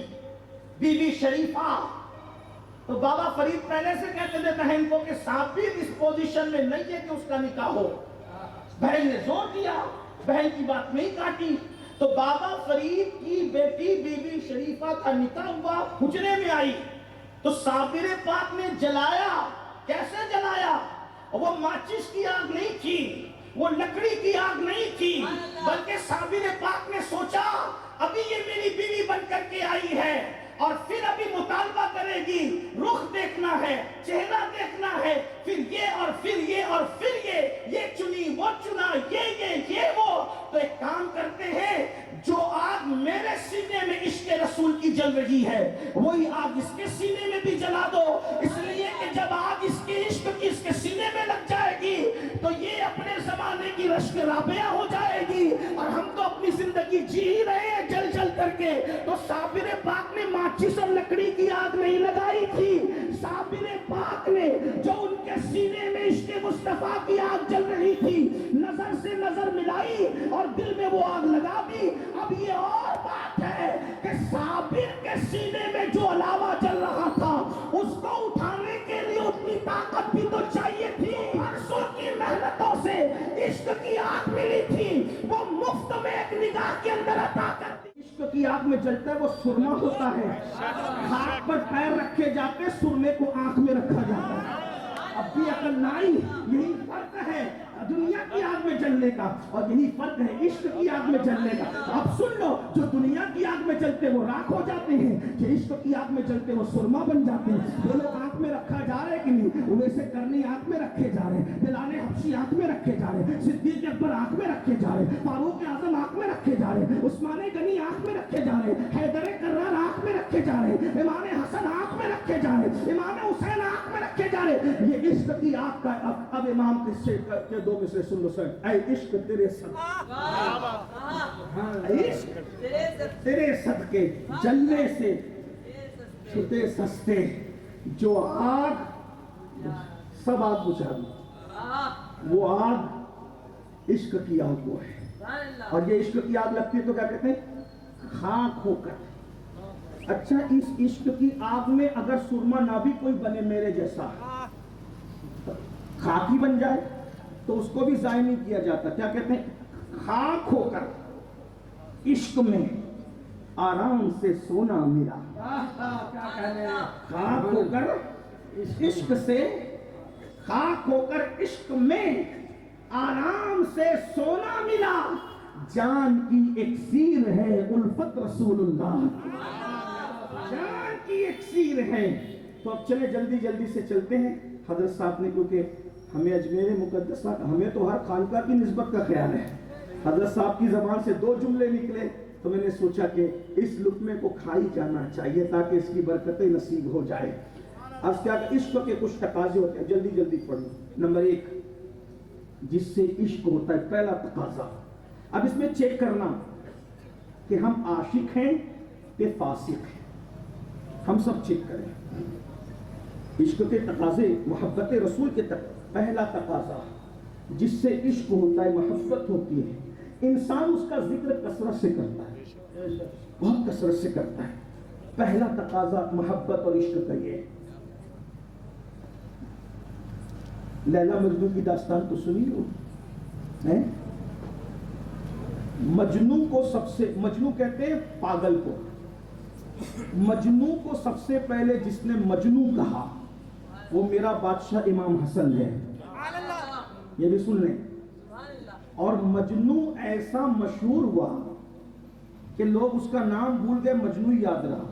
بی بی شریفہ, تو بابا فرید پہلے سے کہتے تھے بہن کو کہ صابر اس پوزیشن میں نہیں ہے کہ اس کا نکاح ہو. بہن نے زور دیا, بہن کی بات نہیں کاٹی, تو بابا فرید کی بیٹی بی بی شریفہ کا نکاح ہوا, حجرے میں آئی تو صابر پاک نے جلایا. کیسے جلایا؟ وہ ماچس کی آگ نہیں تھی, وہ لکڑی کی آگ نہیں تھی, بلکہ صابر پاک نے سوچا ابھی یہ میری بیوی بن کر کے آئی ہے, اور پھر ابھی مطالبہ کرے گی، رخ دیکھنا ہے، چہرہ دیکھنا ہے، پھر یہ اور پھر یہ اور پھر یہ چنی وہ چنا، یہ وہ. تو ایک کام کرتے ہیں، جو آگ میرے سینے میں عشق رسول کی جل رہی ہے وہی آگ اس کے سینے میں بھی جلا دو، اس لیے کہ جب آگ اس کے عشق کی اس کے سینے میں لگ جائے گی تو یہ اپنے زمانے کی رشک رابعہ ہو جائے گی، اور ہم تو اپنی زندگی جی رہے ہیں جل جل کر کے. تو صابر پاک نے ماچس اور لکڑی کی آگ نہیں لگائی تھی، صابر پاک نے جو ان کے سینے میں عشق مصطفیٰ کی آگ جل رہی تھی نظر سے نظر ملائی اور دل میں وہ آگ لگا دی. اب یہ اور بات ہے کہ صابر کے سینے میں جو علاوہ جل رہا تھا اس کو اٹھانے کے لیے اتنی طاقت بھی تو چاہیے تھی. برسوں کی محنتوں سے عشق کی آگ ملی تھی، وہ مفت میں ایک نگاہ کے اندر عطا کرتی. عشق کی آگ میں جلتا ہے وہ سرما ہوتا ہے، ہاتھ پر پیر رکھے جاتے، سرمے کو آنکھ میں رکھا جاتا ہے. اب بھی عقل نہ آئی، یہی فرق ہے دنیا کی آگ میں جلنے کا اور یہی فرق ہے عشق کی آگ میں جلنے کا. اب سن لو، جو دنیا کی آگ میں جلتے وہ راکھ ہو جاتے ہیں، جو عشق کی آگ میں جلتے وہ سرما بن جاتے ہیں. وہ لوگ آنکھ میں رکھا جا رہا ہے کہ نہیں، ویسے کرنی آنکھ میں رکھے جا رہے ہیں، بلال حبشی آنکھ میں رکھے جا رہے ہیں، صدیق اکبر آنکھ میں رکھے جا رہے ہیں، فاروق اعظم آنکھ میں رکھے جا رہے ہیں، عثمان غنی آنکھ میں رکھے جا رہے ہیں، حیدر کرار آنکھ میں رکھے جا رہے ہیں، امام حسن آنکھ میں رکھے جا رہے ہیں، امام حسین آنکھ میں رکھے جا رہے ہیں. یہ عشق کی آگ کا. اب امام کے دو مصرے سن لو سن. اے عشق تیرے صدقے، عشق تیرے صدقے جلنے سے چھٹے سستے، جو آگ سب آگ بجھا دی، وہ آگ عشق کی آگ وہ ہے. اور یہ عشق کی آگ لگتی ہے تو کیا کہتے ہیں؟ خاک ہو کر. اچھا، اس عشق کی آگ میں اگر سرما نہ بھی کوئی بنے میرے جیسا، خاک ہی بن جائے تو اس کو بھی ضائع نہیں کیا جاتا. کیا کہتے ہیں؟ خاک ہو کر عشق میں آرام سے سونا ملا. خاک ہو کر عشق سے، خاک ہو کر عشق میں آرام سے سونا ملا. جان کی اکسیر ہے الفت رسول اللہ، جان کی اکسیر ہے. تو اب چلے جلدی جلدی سے چلتے ہیں. حضرت صاحب نے، کیونکہ ہمیں اجمیر مقدس، ہمیں تو ہر خانقاہ کی نسبت کا خیال ہے. حضرت صاحب کی زبان سے 2 جملے نکلے تو میں نے سوچا کہ اس لقمے کو کھائی جانا چاہیے تاکہ اس کی برکتیں نصیب ہو جائے. اب کیا کہ عشق کے کچھ تقاضے ہوتے ہیں، جلدی جلدی پڑھو. نمبر 1 جس سے عشق ہوتا ہے، پہلا تقاضا. اب اس میں چیک کرنا کہ ہم عاشق ہیں کہ فاسق ہیں، ہم سب چیک کریں. عشق کے تقاضے، محبت رسول کے پہلا تقاضا جس سے عشق ہوتا ہے، محبت ہوتی ہے. انسان اس کا ذکر کثرت سے کرتا ہے، بہت کثرت سے کرتا ہے. پہلا تقاضا محبت اور عشق کا یہ ہے. لیلا مجنون کی داستان تو سنی ہو. مجنو کو سب سے، مجنو کہتے ہیں پاگل کو، مجنو کو سب سے پہلے جس نے مجنو کہا وہ میرا بادشاہ امام حسن ہے. یہ بھی سن لیں. اور مجنو ایسا مشہور ہوا کہ لوگ اس کا نام بھول گئے، مجنو یاد رہا.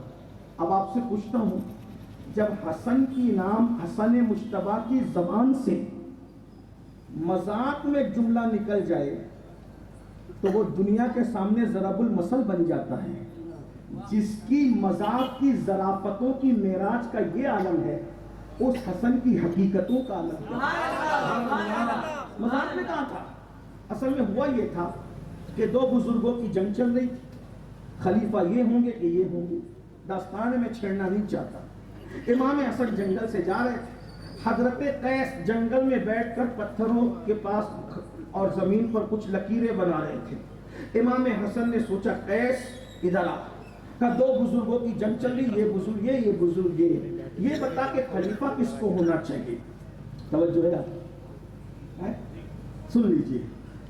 اب آپ سے پوچھتا ہوں، جب حسن کی نام حسن مجتبیٰ کی زبان سے مذاق میں جملہ نکل جائے تو وہ دنیا کے سامنے ضرب المثل بن جاتا ہے. جس کی مذاق کی ظرافتوں کی معراج کا یہ عالم ہے، اس حسن کی حقیقتوں کا عالم ہے. مذاق میں کہا تھا، اصل میں ہوا یہ تھا کہ 2 بزرگوں کی جنگ چل رہی تھی. خلیفہ یہ ہوں گے کہ یہ ہوں گے، داستان میں چھیڑنا نہیں چاہتا. امام حسن جنگل سے جا رہے تھے. حضرت قیس جنگل میں بیٹھ کر پتھروں کے پاس اور زمین پر کچھ لکیریں بنا رہے تھے. امام حسن نے سوچا قیس ادھر آ. کہ 2 بزرگوں کی جنگ چل رہی، یہ بزرگ یہ بزرگ یہ بتا کہ خلیفہ کس کو ہونا چاہیے. توجہ ہے، سن لیجئے.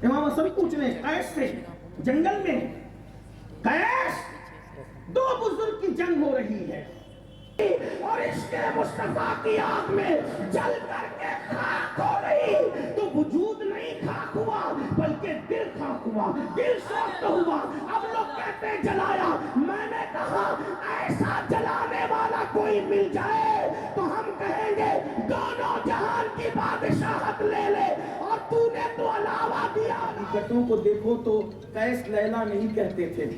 امام حسن پوچھ رہے قیس سے جنگل میں، قیس 2 بزرگ کی جنگ ہو رہی ہے اور عشق مصطفیٰ کی آگ میں جل کر کے خاک ہو رہی، تو وجود نہیں خاک ہوا بلکہ دل خاک ہوا، دل سوخت ہوا. اب لوگ کہتے ہیں جلایا، میں نے کہا ایسا جلا کوئی مل جائے تو ہم کہیں گے دونوں جہان کی بادشاہت لے لے، اور تو نے تو علاوہ دیا۔ حقیقتوں کو دیکھو تو قیس لیلا نہیں کہتے تھے،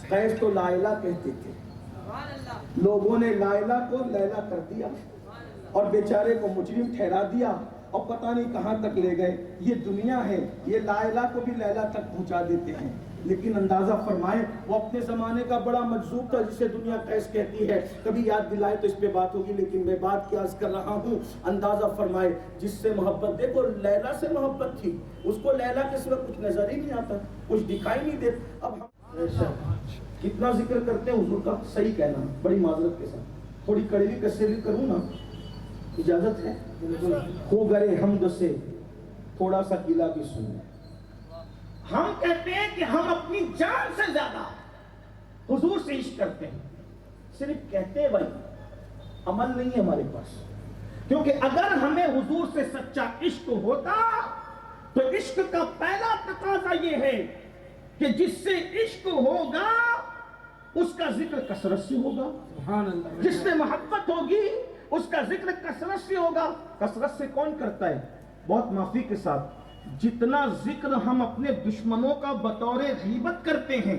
قیس تو لائلہ کہتے تھے۔ لوگوں نے لائلہ کو لیلا کر دیا اور بیچارے کو مجرم ٹھہرا دیا، اور پتہ نہیں کہاں تک لے گئے۔ یہ دنیا ہے، یہ لائلہ کو بھی لیلا تک پہنچا دیتے ہیں۔ لیکن اندازہ فرمائیں وہ اپنے زمانے کا بڑا مجذوب تھا جسے دنیا قیس کہتی ہے، کبھی یاد دلائے تو اس پہ بات ہوگی، لیکن میں بات کیا عرض کر رہا ہوں، اندازہ فرمائے جس سے محبت، دیکھو لیلا سے محبت تھی، اس کو لیلا کے سوا کچھ نظر ہی نہیں آتا، کچھ دکھائی نہیں دیتا۔ اب ہم کتنا ذکر کرتے ہیں حضور کا، صحیح کہنا، بڑی معذرت کے ساتھ تھوڑی کڑوی کسری کروں نا، اجازت ہے؟ ہو گئے حمد سے تھوڑا سا گلا بھی سنیں۔ ہم کہتے ہیں کہ ہم اپنی جان سے زیادہ حضور سے عشق کرتے ہیں، صرف کہتے ہیں بھائی، عمل نہیں ہے ہمارے پاس، کیونکہ اگر ہمیں حضور سے سچا عشق ہوتا تو عشق کا پہلا تقاضا یہ ہے کہ جس سے عشق ہوگا اس کا ذکر کثرت سے ہوگا، جس سے محبت ہوگی اس کا ذکر کثرت سے ہوگا۔ کثرت سے کون کرتا ہے؟ بہت معافی کے ساتھ، جتنا ذکر ہم اپنے دشمنوں کا بطور غیبت کرتے ہیں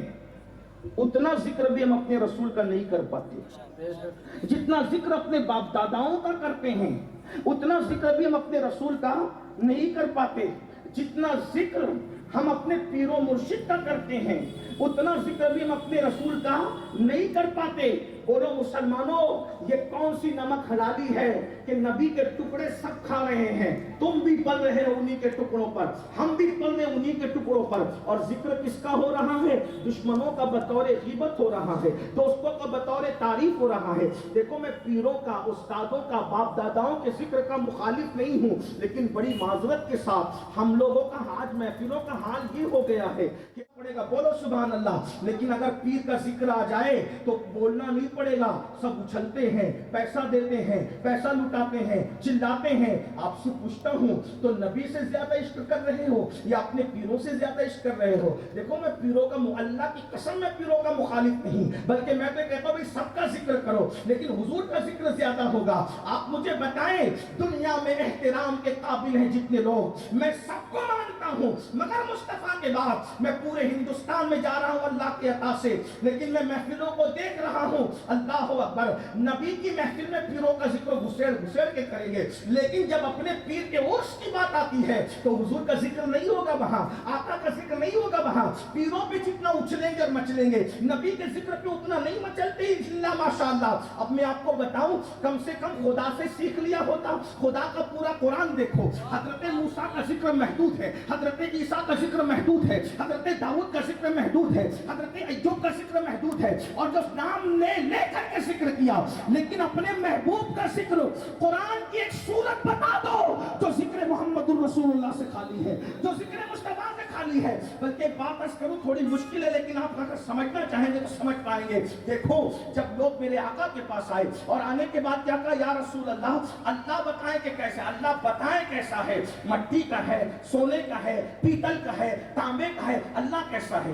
اتنا ذکر بھی ہم اپنے رسول کا نہیں کر پاتے، جتنا ذکر اپنے باپ داداؤں کا کرتے ہیں اتنا ذکر بھی ہم اپنے رسول کا نہیں کر پاتے، جتنا ذکر ہم اپنے پیر و مرشد کا کرتے ہیں اتنا ذکر بھی ہم اپنے رسول کا نہیں کر پاتے۔ بولو مسلمانوں، یہ کون سی نمک حلالی ہے کہ نبی کے ٹکڑے سب کھا رہے ہیں، تم بھی پل رہے ہو انہی کے ٹکڑوں پر، ہم بھی پل رہے انہی کے ٹکڑوں پر، اور ذکر کس کا ہو رہا ہے؟ دشمنوں کا بطور غیبت ہو رہا ہے، دوستوں کا بطور تعریف ہو رہا ہے۔ دیکھو میں پیروں کا، استادوں کا، باپ داداؤں کے ذکر کا مخالف نہیں ہوں، لیکن بڑی معذرت کے ساتھ ہم لوگوں کا آج محفلوں کا حال یہ ہو گیا ہے کہ پڑے گا، بولو سبحان اللہ، لیکن اگر پیر کا ذکر آ جائے تو بولنا نہیں پڑے گا، سب اچھلتے ہیں، پیسہ دیتے ہیں، پیسہ لٹاتے ہیں، چلاتے ہیں۔ آپ سے پوچھتا ہوں تو نبی سے زیادہ عشق کر رہے ہو یا اپنے پیروں سے زیادہ عشق کر رہے ہو؟ دیکھو میں پیروں کا، اللہ کی قسم میں پیروں کا مخالف نہیں، بلکہ میں تو کہتا ہوں بھائی سب کا ذکر کرو، لیکن حضور کا ذکر زیادہ ہوگا۔ آپ مجھے بتائیں دنیا میں احترام کے قابل ہیں جتنے لوگ، میں سب کو مانتا ہوں، مگر مصطفیٰ کے بعد میں پورے ہندوستان میں جا رہا ہوں اللہ کی عطا سے، لیکن میں محفلوں کو دیکھ رہا ہوں، اللہ اکبر، نبی کی محفل میں پیروں کا ذکر گھسیڑ گھسیڑ کے کریں گے، لیکن جب اپنے پیر کے عرس کی بات آتی ہے تو حضور کا ذکر نہیں ہوگا وہاں، آقا کا ذکر نہیں ہوگا وہاں۔ پیروں پہ جتنا اچھلیں گے اور مچلیں گے، نبی کے ذکر پہ اتنا نہیں مچلتے اللہ ماشاءاللہ۔ اب میں آپ کو بتاؤں، کم سے کم خدا سے سیکھ لیا ہوتا، خدا کا پورا قرآن دیکھو، حضرت موسیٰ کا ذکر محدود ہے، حضرت عیسیٰ کا ذکر محدود ہے، حضرت داؤد کا ذکر محدود ہے، حضرت ایوب کا ذکر محدود ہے، اور جو نام لے کر کے ذکر کیا، لیکن اپنے محبوب کا ذکر، قرآن کی ایک سورت بتا دو جو ذکر محمد الرسول اللہ سے خالی ہے، جو ذکر مصطفیٰ سے خالی ہے۔ بلکہ ایک بات عرض کروں، تھوڑی مشکل ہے لیکن آپ اگر سمجھنا چاہیں گے تو سمجھ پائیں گے۔ دیکھو جب لوگ میرے آقا کے پاس آئے اور آنے کے بعد کیا کہا، یا رسول اللہ، اللہ بتائیں کہ کیسے، اللہ بتائیں کیسا ہے، مٹی کا ہے، سونے کا ہے، پیتل کا ہے، تانبے کا ہے، اللہ کیسا ہے؟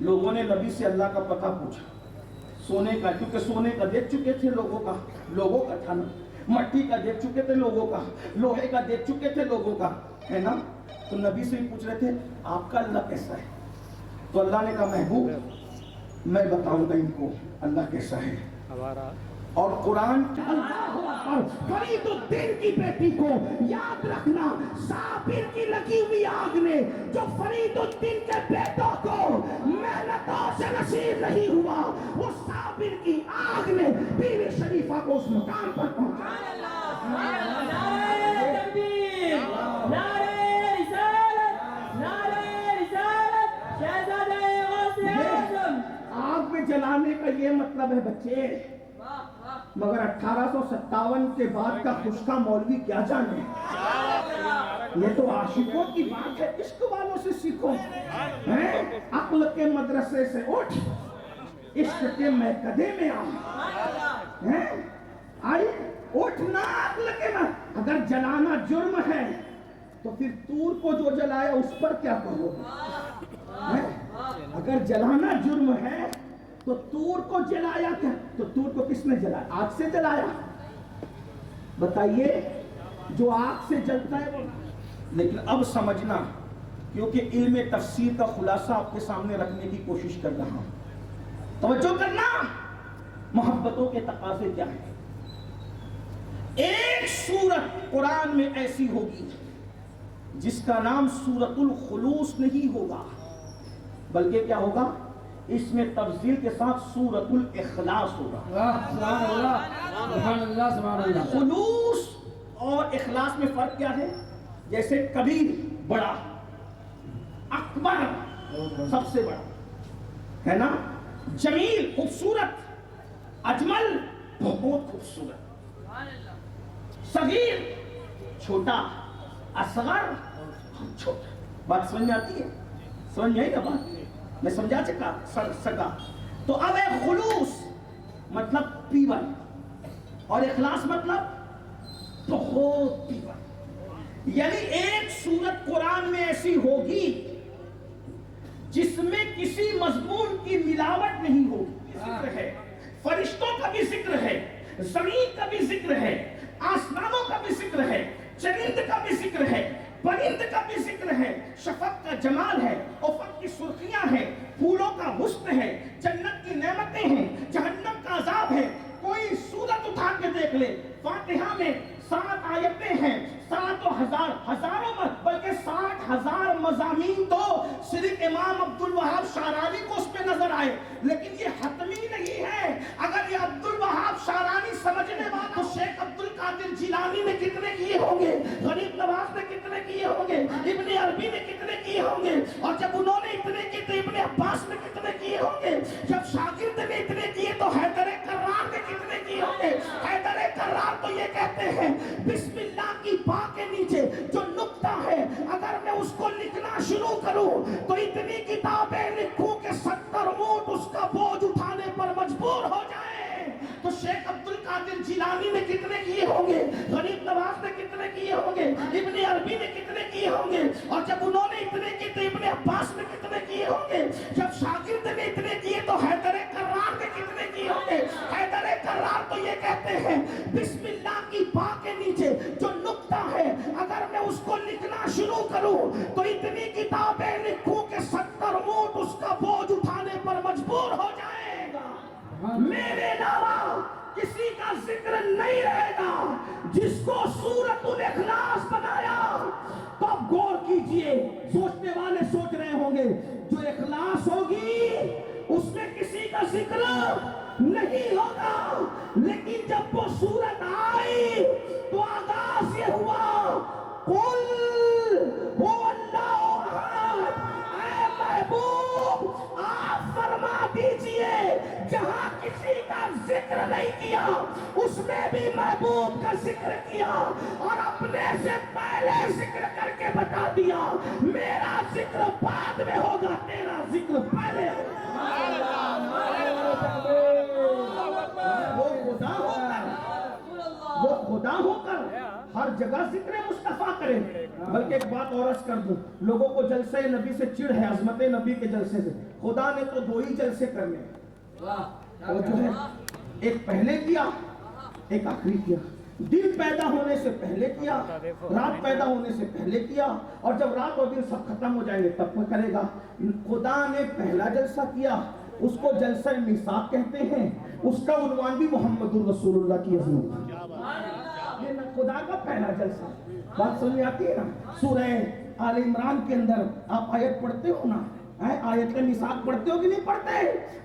لوگوں نے نبی سے اللہ کا پتہ پوچھا، سونے کا، کیونکہ سونے کا دیکھ چکے تھے لوگوں کا تھا نا، مٹی کا دیکھ چکے تھے لوگوں کا، لوہے کا دیکھ چکے تھے لوگوں کا، ہے نا؟ تو نبی سے ہی پوچھ رہے تھے آپ کا اللہ کیسا ہے؟ تو اللہ نے کہا محبوب میں بتاؤں گا ان کو اللہ کیسا ہے۔ اور قرآن فرید الدین کی بیٹی کو یاد رکھنا، صابر کی لگی ہوئی آگ نے جو فرید الدین کے بیٹوں کو محنتوں سے نصیب نہیں ہوا، وہ صابر کی آگ نے بیوی شریفہ کو اس مقام پر پہنچایا۔ نعرہ تکبیر، نعرہ رسالت، نعرہ رسالت، شہزادہ غوث اعظم۔ آگ میں جلانے کا یہ مطلب ہے بچے، مگر 1857 کے بعد کا خشکا مولوی کیا جانے، یہ تو عاشقوں کی بات ہے، عشق والوں سے سیکھو، عقل کے مدرسے سے اٹھ، عشق کے میکدے میں آئے، اٹھنا عقل کے میں۔ اگر جلانا جرم ہے تو پھر طور کو جو جلایا اس پر کیا کرو؟ اگر جلانا جرم ہے تو طور کو جلایا کیا؟ تو طور کو کس نے جلایا؟ آگ سے جلایا؟ بتائیے، جو آگ سے جلتا ہے وہ. لیکن اب سمجھنا، کیونکہ علم تفسیر کا خلاصہ آپ کے سامنے رکھنے کی کوشش کر رہا ہوں. توجہ کرنا، محبتوں کے تقاضے کیا ہیں. ایک سورت قرآن میں ایسی ہوگی جس کا نام سورۃ الخلوص نہیں ہوگا، بلکہ کیا ہوگا؟ اس میں تفضیل کے ساتھ سورۃ الاخلاص ہوگا. سبحان اللہ سبحان اللہ سبحان اللہ. خلوص اور اخلاص میں فرق کیا ہے؟ جیسے کبیر بڑا، اکبر سب سے بڑا ہے نا، جمیل خوبصورت، اجمل بہت خوبصورت، صغیر چھوٹا، اصغر چھوٹا. بات سمجھ میں آتی ہے؟ سمجھ میں آئی نا بات؟ میں سمجھا سکا. تو اب ہے خلوص مطلب پیور، اور اخلاص مطلب بہت پیور. یعنی ایک سورت قرآن میں ایسی ہوگی جس میں کسی مضمون کی ملاوٹ نہیں ہوگی. ذکر ہے، فرشتوں کا بھی ذکر ہے، زمین کا بھی ذکر ہے، آسمانوں کا بھی ذکر ہے، چرند کا بھی ذکر ہے، پرند کا بھی ذکر ہے، شفق کا جمال ہے، افق کی سرخیاں ہیں، پھولوں کا حسن ہے، جنت کی نعمتیں ہیں، جہنم کا عذاب ہے. کوئی سورت اٹھا کے دیکھ لے، فاتحہ میں 7 آیتیں ہیں، 7,000 ہزاروں بلکہ 60,000 مضامین تو صرف امام عبدالوہاب شعرانی کو اس پہ نظر آئے. لیکن یہ حتمی نہیں ہے. اگر یہ عبدالوہاب شعرانی سمجھنے والا، تو شیخ عبدالقادر جیلانی نے کتنے کیے ہوں گے، غریب نواز نے کتنے کیے ہوں گے، ابن عربی نے کتنے کیے ہوں گے، اور جب انہوں نے اتنے کیے تو ابن عباس نے کتنے کیے ہوں گے، جب شاگرد نے اتنے کیے تو حیدر کرار نے کتنے کیے ہوں گے. حیدر کرار تو یہ کہتے ہیں، بسم اللہ کی پا کے نیچے جو نقطہ ہے، اگر میں اس کو لکھنا شروع کروں تو اتنی کتابیں لکھوں کہ 70 اونٹ اس کا بوجھ اٹھانے پر مجبور ہو جائے. تو شیخ عبدالقادر جیلانی نے کتنے کیے ہوں گے، غریب نواز نے کتنے کیے ہوں گے، ابن عربی نے کتنے کیے ہوں گے، اور جب انہوں نے اتنے کیے تو ابن عباس نے کتنے کیے ہوں گے، جب شاگرد نے اتنے کیے تو حیدر کرار نے کتنے کیے ہوں گے. حیدر کرار تو یہ کہتے ہیں، بسم اللہ کی پا کے نیچے جو نقطہ ہے، اگر میں اس کو لکھنا شروع کروں تو اتنی کتابیں لکھوں کہ 70 اونٹ اس کا بوجھ اٹھانے پر مجبور ہو جائے گا. میرے علاوہ کسی کا ذکر نہیں رہے گا. جس کو سورۃ الاخلاص بنایا، تو اب غور کیجئے. سوچنے والے سوچ رہے ہوں گے، جو اخلاص ہوگی اس میں کسی کا ذکر نہیں ہوگا. لیکن جب وہ سورت آئی تو آغاز یہ ہوا، قل هو اللہ احد. اے محبوب آپ فرما دیجئے، جہاں کسی کا ذکر نہیں کیا اس میں بھی محبوب کا ذکر کیا، اور اپنے سے پہلے ذکر کر کے بتا دیا، میرا ذکر بعد میں ہوگا، تیرا ذکر پہلے ہوگا. وہ خدا ہو کر ہر جگہ ذکر مصطفیٰ کرے. بلکہ ایک بات اور عرض کر دوں، لوگوں کو جلسے نبی سے چڑ ہے، عظمت نبی کے جلسے سے. خدا نے تو 2 ہی جلسے کرنے ہیں، وہ جو ہے ایک پہلے کیا، ایک آخری کیا. دن پیدا ہونے سے پہلے کیا، رات پیدا ہونے سے پہلے کیا، اور جب رات اور دن سب ختم ہو جائیں گے تب وہ کرے گا. خدا نے پہلا جلسہ کیا، اس کو جلسہ میثاق کہتے ہیں. اس کا عنوان بھی محمد الرسول اللہ کی عظمت. یہ خدا کا پہلا جلسہ. بات سمجھ آتی ہے نا؟ سورہ آل عمران کے اندر آپ آیت پڑھتے ہو نا، آیت میثاق پڑھتے ہو کہ نہیں پڑھتے؟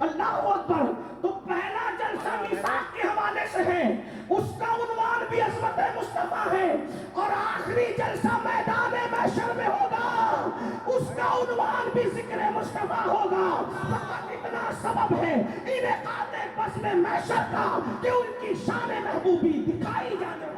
اللہ اکبر. تو پہلا جلسہ میثاق کے حوالے سے ہے، اس کا عنوان بھی عظمت مصطفیٰ ہے. اور آخری جلسہ میدان محشر میں ہوگا، اس کا عنوان بھی ذکر مصطفیٰ ہوگا. فقط اتنا سبب ہے انعقاد بزم محشر کا کہ ان کی شان محبوبی دکھائی جانے والی.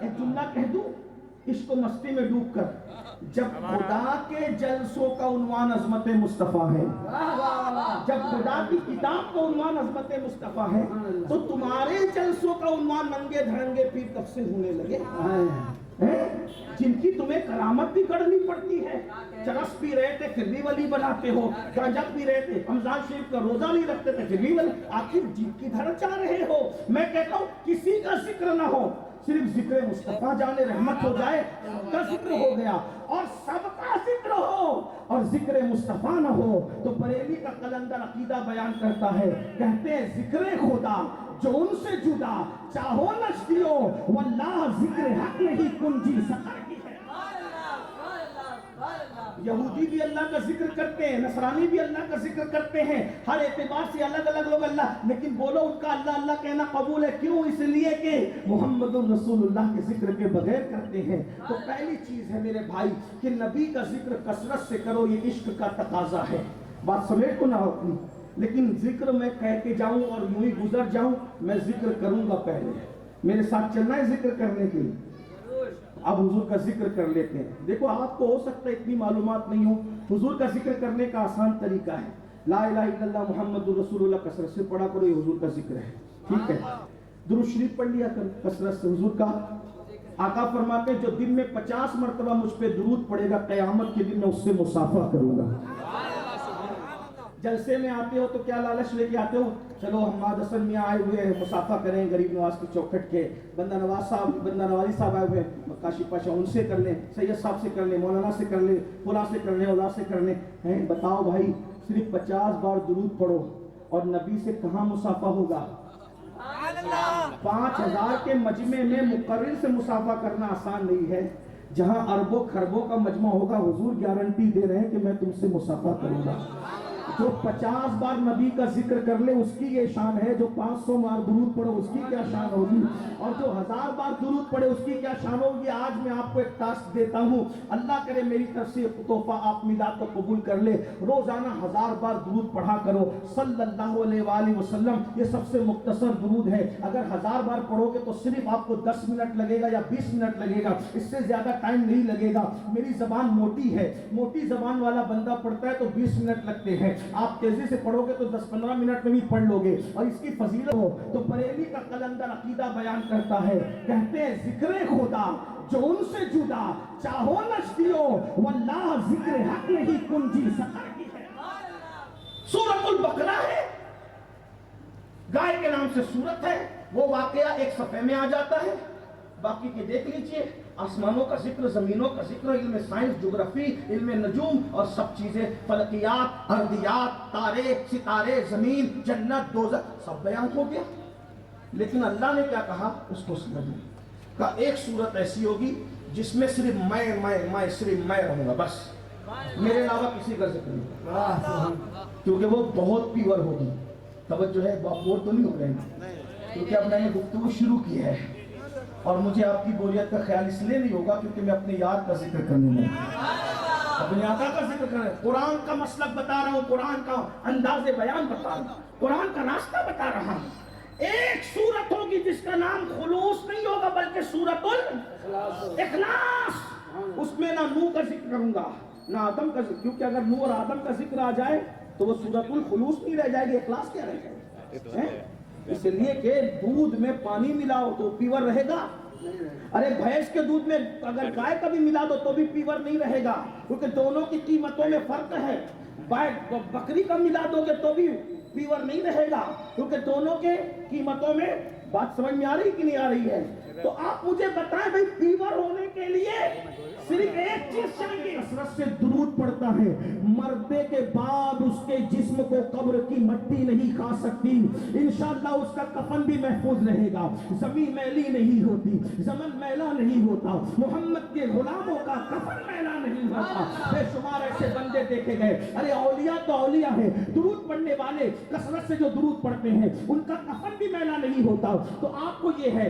ایک جملہ کہہ دوں، عشق و مستی میں ڈوب کر جب خدا کے جلسوں کا عنوان عظمت مصطفیٰ ہے، جب خدا کی کتاب کا عنوان عظمت مصطفیٰ ہے، تو تمہارے جلسوں کا عنوان ننگے دھڑنگے پیر کب سے ہونے لگے ہیں؟ جن کی تمہیں کرامت بھی کرنی پڑتی ہے، چرس پی رہے تھے پھر بھی ولی بناتے ہو، گانجا پی رہے تھے، رمضان شریف کا روزہ نہیں رکھتے تھے پھر بھی ولی، آخر جن کی دھر چاہ رہے ہو؟ میں کہتا ہوں کسی کا ذکر نہ ہو، صرف ذکر مصطفیٰ جان رحمت ہو جائے کا ذکر ہو گیا، اور سب کا ذکر ہو اور ذکر مصطفیٰ نہ ہو تو بریلی کا قلندر عقیدہ بیان کرتا ہے، کہتے ہیں ذکر خدا جو ان سے جدا چاہو نشتیو واللہ ذکر حق نہیں کنجی سکر کی ہے۔ یہودی بھی اللہ کا ذکر کرتے ہیں، نصرانی بھی اللہ کا ذکر کرتے ہیں، ہر اعتبار سے الگ الگ لوگ اللہ، لیکن بولو ان کا اللہ اللہ کہنا قبول ہے، کیوں؟ اس لیے کہ محمد رسول اللہ کے ذکر کے بغیر کرتے ہیں۔ تو پہلی چیز ہے میرے بھائی کہ نبی کا ذکر کثرت سے کرو، یہ عشق کا تقاضا ہے، بات سمجھ تو نہ ہوتی، لیکن ذکر میں کہہ کے جاؤں اور یوں ہی گزر جاؤں، میں ذکر کروں گا پہلے، میرے ساتھ چلنا ہے ذکر کرنے کے لیے۔ اب حضور کا ذکر کر لیتے ہیں۔ دیکھو آپ کو ہو سکتا ہے اتنی معلومات نہیں ہو، حضور کا ذکر کرنے کا آسان طریقہ ہے، لا الہ الا اللہ محمد رسول اللہ کثرت سے پڑھا کرو، یہ حضور کا ذکر ہے، ٹھیک ہے؟ درود شریف پڑھ لیا کرو کثرت سے، حضور کا آقا فرماتے ہیں جو دن میں 50 مرتبہ مجھ پہ درود پڑے گا قیامت کے دن میں اس سے مصافحہ کروں گا۔ جلسے میں آتے ہو تو کیا لالچ لے کے آتے ہو؟ چلو ہم مادسن میں آئے ہوئے ہیں، مصافحہ کریں غریب نواز کی چوکھٹ کے، بندہ نوازی صاحب آئے ہوئے ہیں، کاشی پاشا ان سے کر لیں، سید صاحب سے کر لیں، مولانا سے کر لیں، فلاں سے کر لیں، اولا سے کر لیں۔ بتاؤ بھائی صرف 50 بار درود پڑھو اور نبی سے کہاں مصافحہ ہوگا؟ 5000 کے مجمع میں مقرر سے مصافحہ کرنا آسان نہیں ہے، جہاں اربوں خربوں کا مجمع ہوگا حضور گارنٹی دے رہے ہیں کہ میں تم سے مصافحہ کروں گا۔ جو 50 بار نبی کا ذکر کر لے اس کی یہ شان ہے، جو 500 بار درود پڑھو اس کی کیا شان ہوگی، اور جو 1000 بار درود پڑھے اس کی کیا شان ہوگی۔ آج میں آپ کو ایک ٹاسک دیتا ہوں، اللہ کرے میری طرف سے تحفہ آپ میلاد کو قبول کر لے، روزانہ 1000 بار درود پڑھا کرو صلی اللہ علیہ وآلہ وسلم۔ یہ سب سے مختصر درود ہے، اگر 1000 بار پڑھو گے تو صرف آپ کو 10 منٹ لگے گا یا 20 منٹ لگے گا، اس سے زیادہ ٹائم نہیں لگے گا۔ میری زبان موٹی ہے، موٹی زبان والا بندہ پڑھتا ہے تو 20 منٹ لگتے ہیں، آپ تیزی سے پڑھو گے تو 10-15 منٹ میں بھی پڑھ لو گے، اور اس کی فضیلت ہو تو بریلی کا قلندر عقیدہ بیان کرتا ہے، کہتے ہیں ذکر خدا جو ان سے جدا چاہو نشتیو واللہ ذکر حق نہیں کنجی سکر کی ہے۔ سورۃ البقرہ ہے، گائے کے نام سے سورت ہے، وہ واقعہ ایک صفحے میں آ جاتا ہے، باقی کے دیکھ لیجئے، آسمانوں کا ذکر، زمینوں کا ذکر، علم سائنس، جغرافی، علم نجوم اور سب چیزیں، فلکیات، ارضیات، تارے، ستارے، زمین، جنت، دوزخ، سب بیان ہو گیا۔ لیکن اللہ نے کیا کہا اس کو سمجھیں، کہ ایک صورت ایسی ہوگی جس میں صرف میں صرف میں رہوں گا، بس میرے علاوہ کسی کا ذکر نہیں، کیونکہ وہ بہت پیور ہوگی۔ توجہ ہے، بور تو نہیں ہو رہے ہیں، کیونکہ اب میں نے گفتگو شروع کی ہے اور مجھے آپ کی بوریت کا خیال اس لیے نہیں ہوگا کیونکہ میں اپنے یار کا ذکر کرنے میں، اپنے آقا کا ذکر کرنے، قرآن کا مسلک بتا رہا ہوں، قرآن کا انداز بیان بتا رہا ہوں، قرآن کا راستہ بتا رہا ہوں۔ ایک سورت ہوگی جس کا نام خلوص نہیں ہوگا بلکہ سورۃ الاخلاص، اس میں نہ نوح کا ذکر کروں گا نہ آدم کا ذکر، کیونکہ اگر نوح اور آدم کا ذکر آ جائے تو وہ سورۃ الخلوص نہیں رہ جائے گی، اخلاص کیا رہ جائے گا؟ اس لیے کہ دودھ میں پانی ملاؤ تو پیور رہے گا، ارے بھینس کے دودھ میں اگر گائے کا بھی ملا دو تو بھی پیور نہیں رہے گا، کیونکہ دونوں کی قیمتوں میں فرق ہے۔ بکری کا ملا دو گے تو بھی پیور نہیں رہے گا، کیونکہ دونوں کے قیمتوں میں، بات سمجھ میں آ رہی کہ نہیں آ رہی ہے؟ تو آپ مجھے بتائیں بھائی پیور ہونے کے لیے صرف ایک چیز چاہیے، کثرت سے درود پڑتا ہے، مردے کے بعد اس کے جسم کو قبر کی مٹی نہیں کھا سکتی، انشاءاللہ اس کا کفن بھی محفوظ رہے گا، زمین میلی نہیں ہوتی، زمن میلا نہیں ہوتا، محمد کے غلاموں کا کفن میلا نہیں ہوتا۔ بے شمار ایسے بندے دیکھے گئے، ارے اولیاء تو اولیاء ہیں، درود پڑھنے والے کثرت سے جو درود پڑھتے ہیں ان کا کفن بھی میلا نہیں ہوتا۔ تو آپ کو یہ ہے،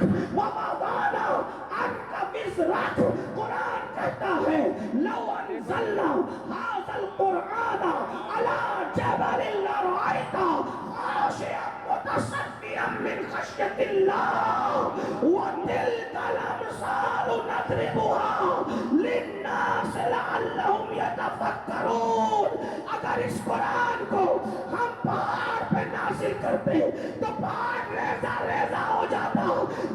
عنك ووضعنا عنك وزرك. قرآن کہتا ہے لو انزلنا هذا القرآن على جبل لرأيته خاشعا متصدعا من خشية الله وتلك الأمثال نضربها للناس لعلهم يتفكرون. اگر اس قرآن کو ہم پہاڑ پہ نازل کرتے تو پہاڑ ریزہ ریزہ ہو جاتا.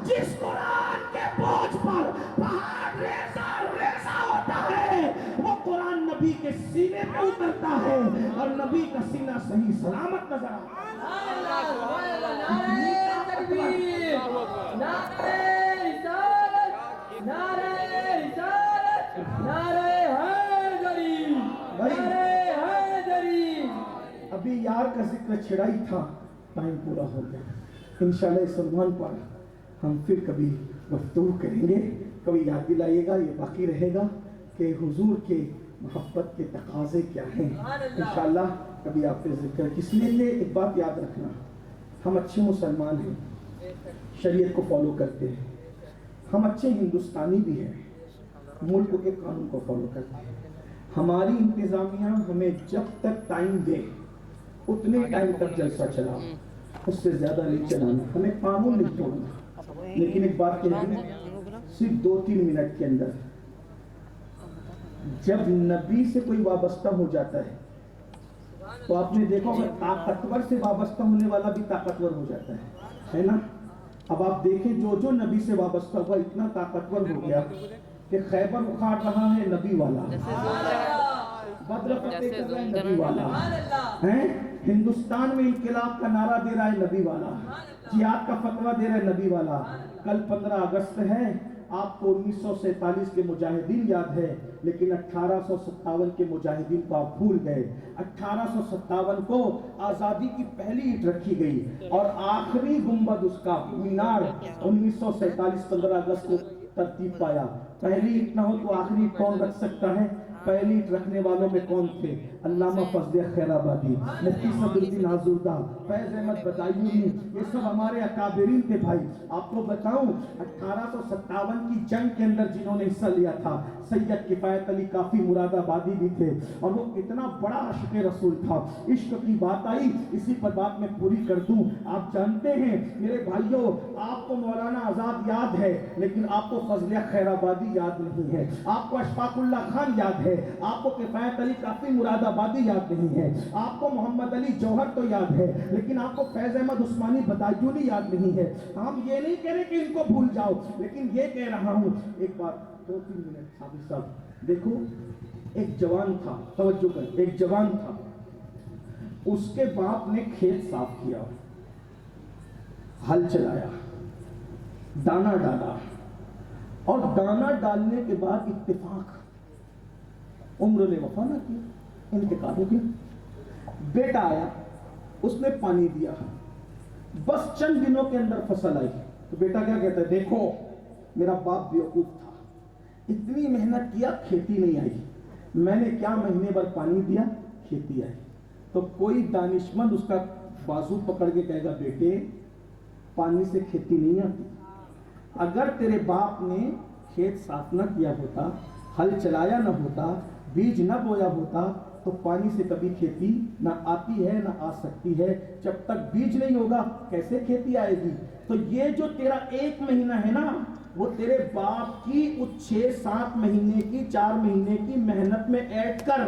جس قرآن کے بوجھ پر پہاڑ ریزہ ریزہ ہوتا ہے وہ قرآن نبی کے سینے میں اترتا ہے اور نبی کا سینہ صحیح سلامت نظر آتا ہے. نعرہ تکبیر، نعرہ رسالت، نعرہ رسالت، نعرہ حیدری، نعرہ حیدری. ابھی یار کا ذکر چھڑا ہی تھا، ٹائم پورا ہو گیا. انشاءاللہ اس عنوان پر ہم پھر کبھی گفتگو کریں گے. کبھی یاد دلائیے گا، یہ باقی رہے گا کہ حضور کے محبت کے تقاضے کیا ہیں. انشاءاللہ کبھی آپ کے ذکر. اس لیے ایک بات یاد رکھنا، ہم اچھے مسلمان ہیں، شریعت کو فالو کرتے ہیں، ہم اچھے ہندوستانی بھی ہیں، ملک کے قانون کو فالو کرتے ہیں. ہماری انتظامیہ ہمیں جب تک ٹائم دے اتنے ٹائم تک جلسہ چلا، اس سے زیادہ نہیں چلانا. ہمیں قانون نہیں توڑنا. لیکن ایک بات کہہ دیں، صرف 2-3 منٹ کے اندر جب نبی سے کوئی وابستہ ہو جاتا ہے تو آپ نے دیکھو کہ طاقتور سے وابستہ ہونے والا بھی طاقتور ہو جاتا ہے نا. اب آپ دیکھیں جو نبی سے وابستہ ہوا اتنا طاقتور ہو گیا کہ خیبر اکھاڑ رہا ہے نبی والا، بدر فتح کر رہا ہے نبی والا، ہندوستان میں انقلاب کا نعرہ دے رہا ہے نبی والا، جہاد کا فتویٰ دے رہا ہے نبی والا. کل 15 اگست ہے، آپ کو 1947 کے مجاہدین یاد ہے، لیکن 1857 کے مجاہدین کو آپ بھول گئے. 1857 کو آزادی کی پہلی اینٹ رکھی گئی اور آخری گنبد اس کا مینار 1947 15 اگست کو ترتیب پایا. پہلی اینٹ نہ ہو تو آخری اینٹ کون رکھ سکتا ہے؟ پہلی اینٹ رکھنے والوں میں کون تھے؟ علامہ فضل خیر آبادی، مفتی صدر الدین آزردہ، فیض احمد بدایونی، یہ سب ہمارے اکابرین تھے. بھائی آپ کو بتاؤں 1857 کی جنگ کے اندر جنہوں نے حصہ لیا تھا سید کفایت علی کافی مراد آبادی بھی تھے، اور وہ اتنا بڑا عاشق رسول تھا. عشق کی بات آئی، اسی پر بات میں پوری کر دوں. آپ جانتے ہیں میرے بھائیوں، آپ کو مولانا آزاد یاد ہے لیکن آپ کو فضل خیر آبادی یاد نہیں ہے. آپ کو اشفاق اللہ خان یاد ہے، آپ کو کفایت علی کافی مراد آبادی یاد نہیں ہے، آپ کو محمد علی جوہر تو یاد ہے لیکن آپ کو فیض احمد عثمانی بدایونی یاد نہیں ہے. ہم یہ نہیں کہہ رہے کہ ان کو بھول جاؤ، لیکن یہ کہہ رہا ہوں ایک بات 2-3 منٹ حافظ صاحب دیکھو. ایک جوان تھا، توجہ کر، ایک جوان تھا، اس کے باپ نے کھیت صاف کیا، ہل چلایا، دانا ڈالا، اور دانا ڈالنے کے بعد اتفاق عمر نے وفا نہ کی، انتقال ہو گیا. بیٹا آیا، اس نے پانی دیا، بس چند دنوں کے اندر فصل آئی. تو بیٹا کیا کہتا ہے؟ دیکھو میرا باپ بیوقوف تھا، اتنی محنت کیا، کھیتی نہیں آئی. میں نے کیا مہینے بھر پانی دیا، کھیتی آئی. تو کوئی دانشمند اس کا بازو پکڑ کے کہے گا بیٹے پانی سے کھیتی نہیں آتی. اگر تیرے باپ نے کھیت صاف نہ کیا ہوتا، ہل چلایا نہ ہوتا، بیج نہ بویا ہوتا تو پانی سے کبھی کھیتی نہ آتی ہے نہ آ سکتی ہے. جب تک بیج نہیں ہوگا کیسے کھیتی آئے گی؟ تو یہ جو تیرا 1 مہینہ ہے نا، وہ تیرے باپ کی اس 6-7 مہینے کی 4 مہینے کی محنت میں ایڈ کر،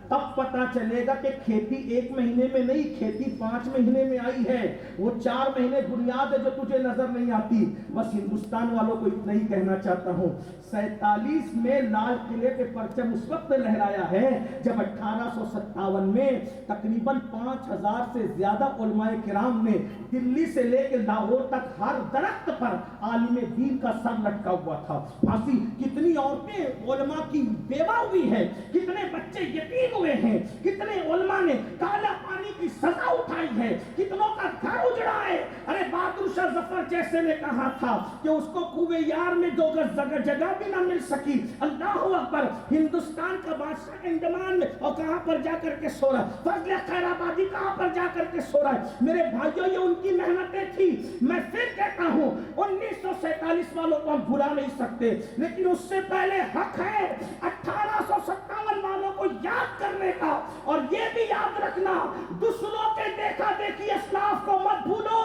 تب پتا چلے گا کہ کھیتی 1 مہینے میں نہیں، کھیتی 5 مہینے میں آئی ہے. وہ 4 مہینے بنیاد ہے جو تجھے نظر نہیں آتی. بس ہندوستان والوں کو اتنا ہی کہنا چاہتا ہوں، 47 میں لال قلعے کے پرچم اس وقت لہرایا ہے جب 1857 میں تقریباً 5000 سے زیادہ علماء کرام نے دلی سے لے کے لاہور تک ہر درخت پر عالم دین کا سر لٹکا ہوا تھا. پھانسی کتنی عورتیں علماء کی بیوہ ہوئی ہیں، کتنے بچے یتیم ہوئے ہیں، کتنے علماء نے کالا پانی کی سزا اٹھائی ہے، کتنوں کا گھر اجڑا ہے. ارے بہادر شاہ ظفر جیسے نے کہا تھا کہ اس کو کوئے یار میں 2 گز جگہ بھی نہ مل سکی. اللہ اکبر، ہندوستان کا بادشاہ انڈمان میں اور کہاں پر جا کر کے سو رہا ہے، فضل خیر آبادی کہاں پر جا کر کے سو رہا ہے. میرے بھائیوں یہ ان کی محنتیں تھی. میں پھر کہتا ہوں 1947 1947 والوں کو ہم بھلا نہیں سکتے، لیکن اس سے پہلے حق ہے 1857 والوں کو یاد کرنے کا، اور یہ بھی یاد رکھنا دوسروں کے دیکھا دیکھی اسلاف کو مت بھولو،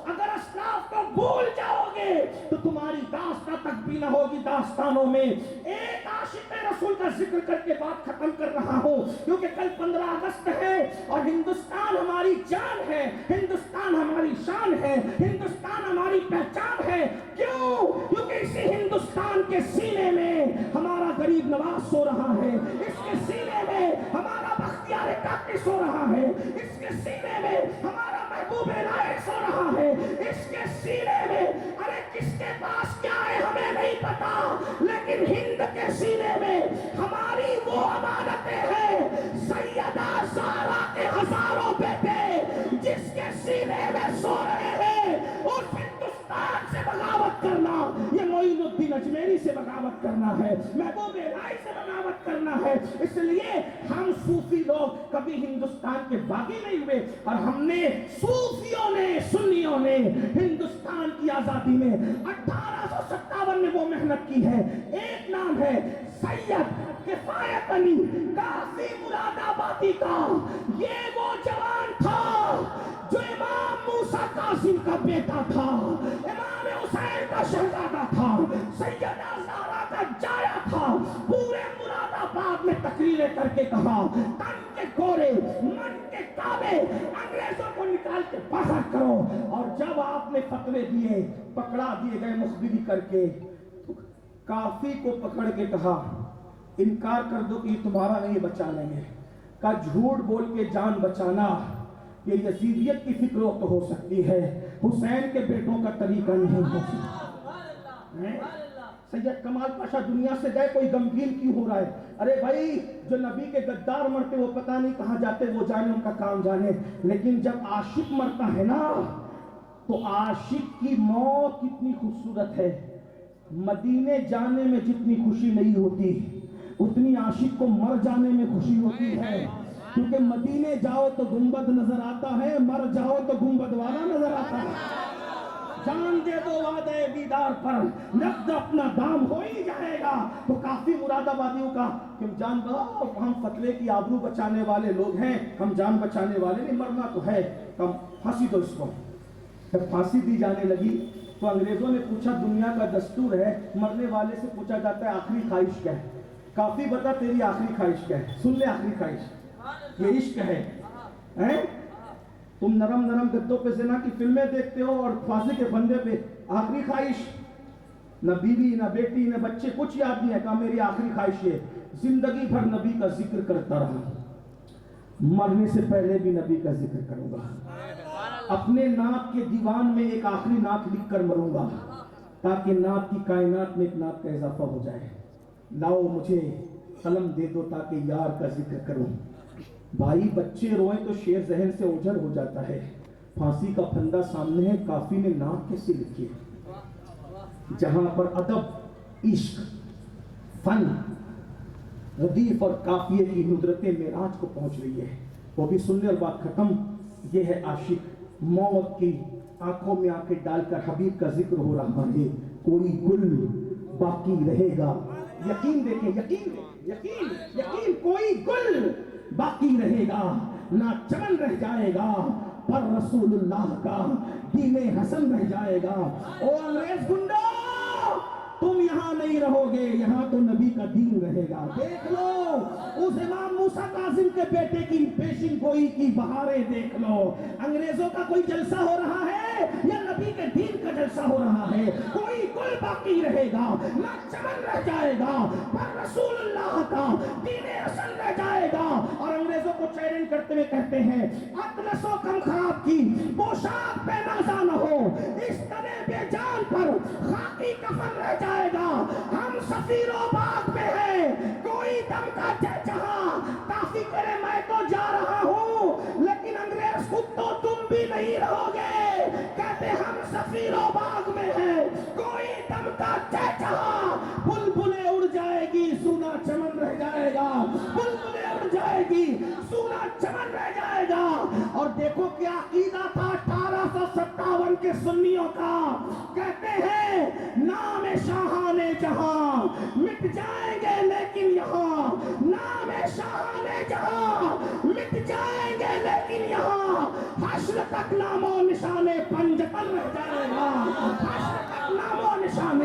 اگر اسلاف کو بھول جاؤ گے تو تمہاری داستان تک بھی نہ ہوگی داستانوں میں۔ ایک عاشق رسول کا ذکر کر کے بات ختم کر رہا ہوں، کیونکہ کل 15 اگست ہے اور ہندوستان ہماری جان ہے، ہندوستان ہماری شان ہے، ہندوستان ہماری پہچان ہے۔ کیوں؟ کیونکہ اسی ہندوستان کے سینے میں ہمارا غریب نواز سو رہا ہے، اس کے سینے میں ہمارا بختیار کاکی سو رہا ہے، اس کے سینے میں ہمارا محبوب رائے سو رہا ہے، اس کے سینے میں ارے کس کے پاس کیا ہے ہمیں نہیں پتا، لیکن ہند کے سینے میں ہماری وہ امانتیں ہیں، سیدہ زہرا کے ہزاروں بیٹے جس کے سینے میں سو رہے ہیں۔ اس ہندوستان سے بغاوت کرنا یہ معین الدین اجمیری سے بغاوت کرنا ہے، محبوب رائے سے بغاوت کرنا ہے۔ اس لیے ہم صوفی لوگ کبھی ہندوستان کے باغی نہیں ہوئے، اور ہم نے صوفیوں نے سنیوں نے ہندوستان کی آزادی میں 1857 میں وہ محنت کی ہے۔ ایک نام ہے سید کفایت علی کافی مراد آبادی کا، یہ وہ جوان تھا جو امام موسیٰ کاظم کا بیٹا تھا، امام حسین کا شہزادہ تھا، سیدہ زہرا کا جایا تھا، پورے مراد آباد میں تقریریں کر کے کہا تن کے گورے من کے کعبے انگریزوں کو نکال کے باہر کرو، اور جب آپ نے فتوے دیے پکڑا دیے گئے مخبری کر کے، کافی کو پکڑ کے کہا انکار کر دو کہ یہ تمہارا نہیں بچا لیں گے، کہا جھوٹ بول کے جان بچانا یہ یزیدیت کی فکر تو ہو سکتی ہے، حسین کے بیٹوں کا طریقہ نہیں ہو سکتا۔ سید کمال پاشا دنیا سے گئے، کوئی غمگین کیوں ہو رہا ہے؟ ارے بھائی جو نبی کے غدار مرتے وہ پتہ نہیں کہاں جاتے، وہ جانے ان کا کام جانے، لیکن جب عاشق مرتا ہے نا تو عاشق کی موت کتنی خوبصورت ہے۔ مدینے جانے میں جتنی خوشی نہیں ہوتی اتنی عاشق کو مر جانے میں خوشی ہوتی ہے، کیونکہ مدینے جاؤ تو گنبد نظر آتا ہے، مر جاؤ تو گنبد والا نظر آتا ہے۔ جان دے دو وعدے دیدار پر، نقد اپنا دام ہو ہی جائے گا۔ تو کافی مراد آبادیوں کا کہ جان دو، ہم فتوے کی آبرو بچانے والے لوگ ہیں، ہم جان بچانے والے نہیں، مرنا تو ہے، ہم پھانسی دو اس کو۔ جب پھانسی دی جانے لگی تو انگریزوں نے پوچھا، دنیا کا دستور ہے مرنے والے سے پوچھا جاتا ہے آخری خواہش کیا ہے، کافی بتا تیری آخری خواہش کیا ہے، سن لے آخری خواہش، یہ عشق ہے۔ تم نرم نرم گدوں پہ زنا کی فلمیں دیکھتے ہو اور پھانسی کے پھندے پہ آخری خواہش، نہ بیوی نہ بیٹی نہ بچے کچھ یاد نہیں ہے، کہا میری آخری خواہش یہ زندگی بھر نبی کا ذکر کرتا رہا، مرنے سے پہلے بھی نبی کا ذکر کروں گا، اپنے نعت کے دیوان میں ایک آخری نعت لکھ کر مروں گا تاکہ نعت کی کائنات میں ایک نعت کا اضافہ ہو جائے، لاؤ مجھے قلم دے دو تاکہ یار کا ذکر کروں۔ بھائی بچے روئیں تو شعر ذہن سے اوجھل ہو جاتا ہے، پھانسی کا پھندا سامنے ہے، کافی نے نعت کیسے لکھی ہے، جہاں پر ادب، عشق، فن، ردیف اور قافیے کی ندرتیں معراج کو پہنچ رہی ہے، وہ بھی سننے اور بات ختم۔ یہ ہے عاشق، موت کی آنکھوں میں آنکھیں ڈال کر حبیب کا ذکر ہو رہا ہے، کوئی گل باقی رہے گا، یقین دیکھیں، یقین، کوئی گل باقی رہے گا، نہ چمن رہ جائے گا، پر رسول اللہ کا دین حسن رہ جائے گا۔ او انگریز گنڈا تم یہاں نہیں رہو گے، یہاں تو نبی کا دین رہے گا۔ دیکھ لو اس امام موسیٰ کاظم کے بیٹے کی پیشن گوئی کی بہاریں دیکھ لو، انگریزوں کا کوئی جلسہ ہو رہا ہے یا نبی کے دین کا جلسہ ہو رہا ہے؟ کوئی گل باقی رہے گا، نہ چمن رہ جائے گا، پر رسول اللہ کا دین حسن رہ جائے گا۔ اور انگریزوں کو چیلنج کرتے ہوئے کہتے ہیں، اطلس و کم خراب کی پوشاک پہ نازا نہ ہو، اس طرح بے جان پر خاکی کفن رہ جائے گا، ہم سفیر و باغ میں ہیں، کوئی دم کا چہچہا کافی کرے میں تو جا رہا ہوں، لیکن انگریز خود تو تم بھی نہیں رہو گے، کہتے ہم سفیر و باغ میں ہیں، کوئی دم کا چہچہا، بلبلیں اڑ جائے گی سونا چمن رہ جائے گا، بلبلیں اڑ جائے گی سونا چمن رہ جائے گا۔ اور دیکھو کیا عقیدہ تھا 1857 کے سنیوں کا، کہتے ہیں نام شاہان جہاں مٹ جائیں گے لیکن یہاں، نام شاہان جہاں مٹ جائیں گے لیکن یہاں حشر تک نام و نشان پنجتن رہ جائے گا، حشر تک نام و نشان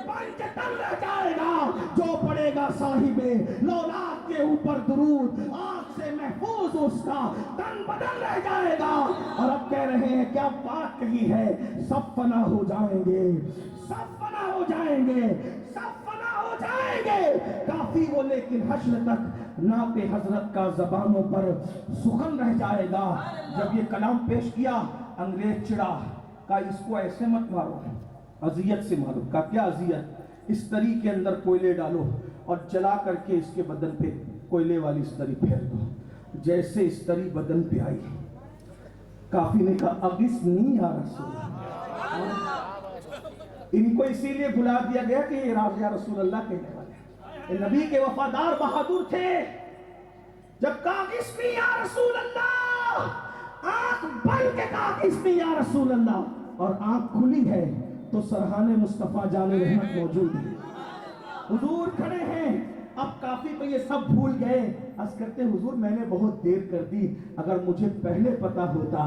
پنجتن رہ جائے گا۔ جو پڑے گا صاحب لولاک کے اوپر درود، آنکھ سے محفوظ اس کا تن بدن رہ جائے گا۔ اور اب کہہ رہے ہیں کیا بات کہی ہے، سب فنا ہو جائیں گے، سب فنا ہو جائیں گے، سب فنا ہو جائیں گے، کافی وہ لیکن حشر تک نعت حضرت کا زبانوں پر سخن رہ جائے گا۔ جب یہ کلام پیش کیا انگریز چڑا، کہا اس کو ایسے مت مارو، اذیت سے مارو۔ کہا کیا اذیت؟ اس تری کے اندر کوئلے ڈالو اور جلا کر کے اس کے بدن پہ کوئلے والی اس تری پھیر دو۔ جیسے اس تری بدن پہ آئی، کافی نے کہا اغثنی یا رسول اللہ۔ ان کو اسی لیے بلا دیا گیا کہ یہ یا رسول اللہ کہنے والے ہیں۔ یہ نبی کے وفادار بہادر تھے۔ جب کہا اغثنی یا رسول اللہ، آنکھ بند کے کہا اغثنی یا رسول اللہ، اور آنکھ کھلی ہے تو سرحان مصطفیٰ جان رحمت موجود ہے، حضور کھڑے ہیں۔ اب کافی تو یہ سب بھول گئے، عرض کرتے حضور میں نے بہت دیر کر دی، اگر مجھے پہلے پتا ہوتا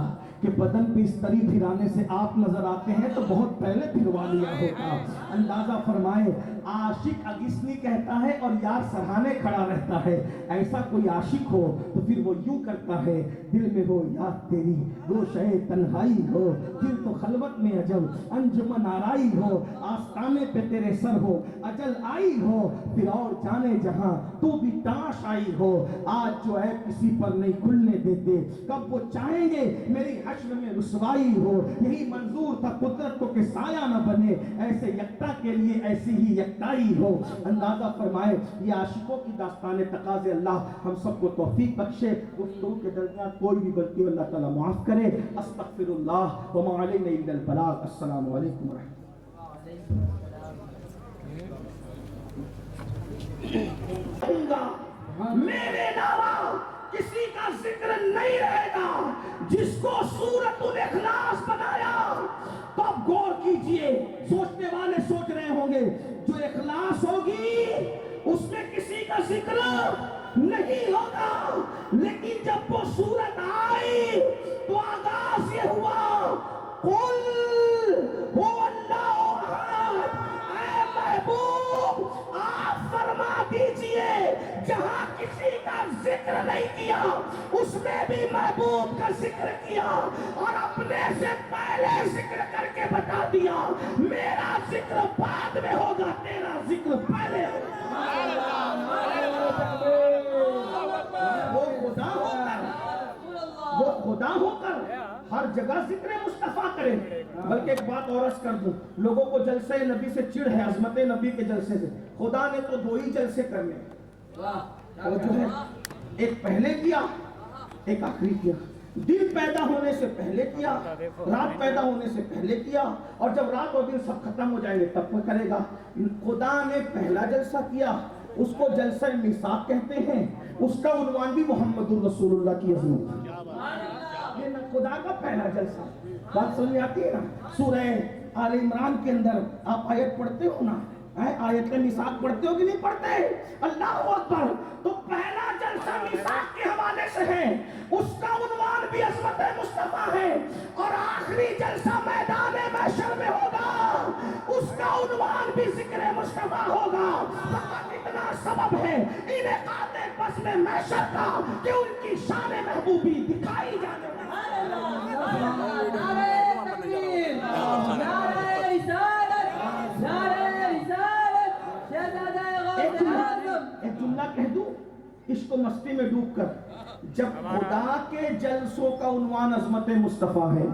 کہ بدن پہ اس تری پھرانے سے آپ نظر آتے ہیں تو بہت پہلے پھروا لیا ہوتا۔ اندازہ فرمائے، عاشق اغثنی کہتا ہے اور یار سرہانے کھڑا رہتا ہے۔ ایسا کوئی عاشق ہو تو پھر وہ یوں کرتا ہے، دل میں ہو یاد تیری گوشہ تنہائی ہو، پھر تو خلوت میں عجب انجمن آرائی ہو، آستانے پہ تیرے سر ہو اجل آئی ہو، پھر اور جانے جہاں تو بھی تاش آئی ہو۔ آج جو ہے کسی پر نہیں کھلنے دیتے، کب وہ چاہیں گے میری حشر میں رسوائی ہو۔ یہی منظور تھا قدرت کو کہ سایہ نہ بنے، ایسے یکتا کے لیے ایسی ہی یکتائی ہو۔ اندازہ فرمائے یہ عاشقوں کی داستان تقاضے اللہ ہم سب کو توفیق بخشے۔ گفتگو کے درمیان کوئی بھی غلطی ہو اللہ تعالیٰ معاف کرے۔ استغفر اللہ وما علینا الا البلاغ۔ السلام علیکم ورحمۃ اللہ۔ میرے علاوہ کسی کا ذکر نہیں رہے گا۔ جس کو سورۃ الاخلاص بنایا تو اب غور کیجئے، سوچنے والے سوچ رہے ہوں گے جو اخلاص ہوگی اس میں کسی کا ذکر نہیں ہوگا، لیکن جب وہ سورت آئی تو آغاز یہ ہوا قل هو اللہ احد۔ اے محبوب آپ فرما دیجئے جہاں کسی کا ذکر نہیں کیا اس میں بھی محبوب کا ذکر کیا، اور اپنے سے پہلے ذکر کر کے بتا دیا میرا ذکر بعد میں ہوگا، تیرا ذکر پہلے ہوگا۔ وہ خدا ہو کر ہر جگہ ذکر مصطفیٰ کرے۔ بلکہ ایک بات اور عرض کر دوں، لوگوں کو جلسے نبی سے چڑ ہے، عظمت نبی کے جلسے سے۔ خدا نے تو دو ہی جلسے کرنے، اور جو ہے ایک پہلے کیا ایک آخری کیا۔ دن پیدا ہونے سے پہلے کیا، رات پیدا ہونے سے پہلے کیا، اور جب رات اور دن سب ختم ہو جائیں گے تب وہ کرے گا۔ خدا نے پہلا جلسہ کیا، اس کو جلسہ میثاق کہتے ہیں، اس کا عنوان بھی محمد الرسول اللہ کی عظمت۔ یہ خدا کا پہلا جلسہ، بات سمجھ آتی ہے نا؟ سورہ آل عمران کے اندر آپ آیت پڑھتے ہو نا، آیت میثاق پڑھتے ہو کہ نہیں پڑھتے؟ اللہ اکبر۔ تو پہلا جلسہ میثاق کے حوالے سے ہے، اس کا عنوان بھی عظمت مصطفیٰ ہے، اور آخری جلسہ میدان محشر میں ہوگا، اس کا عنوان بھی ذکر مصطفیٰ ہوگا۔ فقط اتنا سبب ہے انعقاد بزم محشر کا کہ ان کی شان محبوبی دکھائی جانے والی۔ نعرہ تکبیر، نعرہ رسالت، نعرہ رسالت، شہزادہ غوث اعظم۔ ایک جملہ کہہ دوں عشق و مستی میں ڈوب کر، جب خدا کے جلسوں کا عنوان عظمت مصطفیٰ ہے،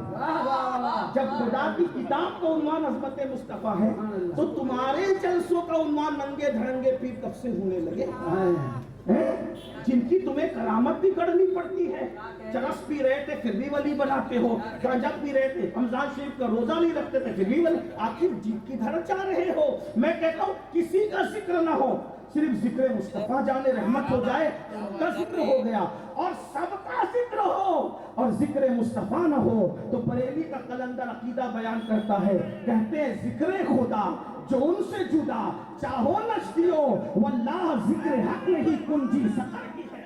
جب خدا کی کتاب کا عنوان عظمت مصطفیٰ ہے، تو تمہارے جلسوں کا عنوان ننگے دھڑنگے پیر کب سے ہونے لگے؟ جن کی تمہیں کرامت بھی کرنی پڑتی ہے، چرس پی رہے تھے پھر بھی ولی بناتے ہو، گانجا پی رہے تھے، رمضان شریف کا روزہ نہیں رکھتے تھے پھر بھی ولی، آخر جن کی دھڑ چاہ رہے ہو۔ میں کہتا ہوں کسی کا ذکر نہ ہو، صرف ذکر مصطفیٰ جان رحمت ہو جائے کا ذکر ہو گیا، اور سب کا ذکر ہو اور ذکر مصطفیٰ نہ ہو تو بریلی کا قلندر عقیدہ بیان کرتا ہے، کہتے ہیں ذکر خدا جو ان سے جدا چاہو نشتیو واللہ ذکر حق نہیں کنجی سکر کی ہے۔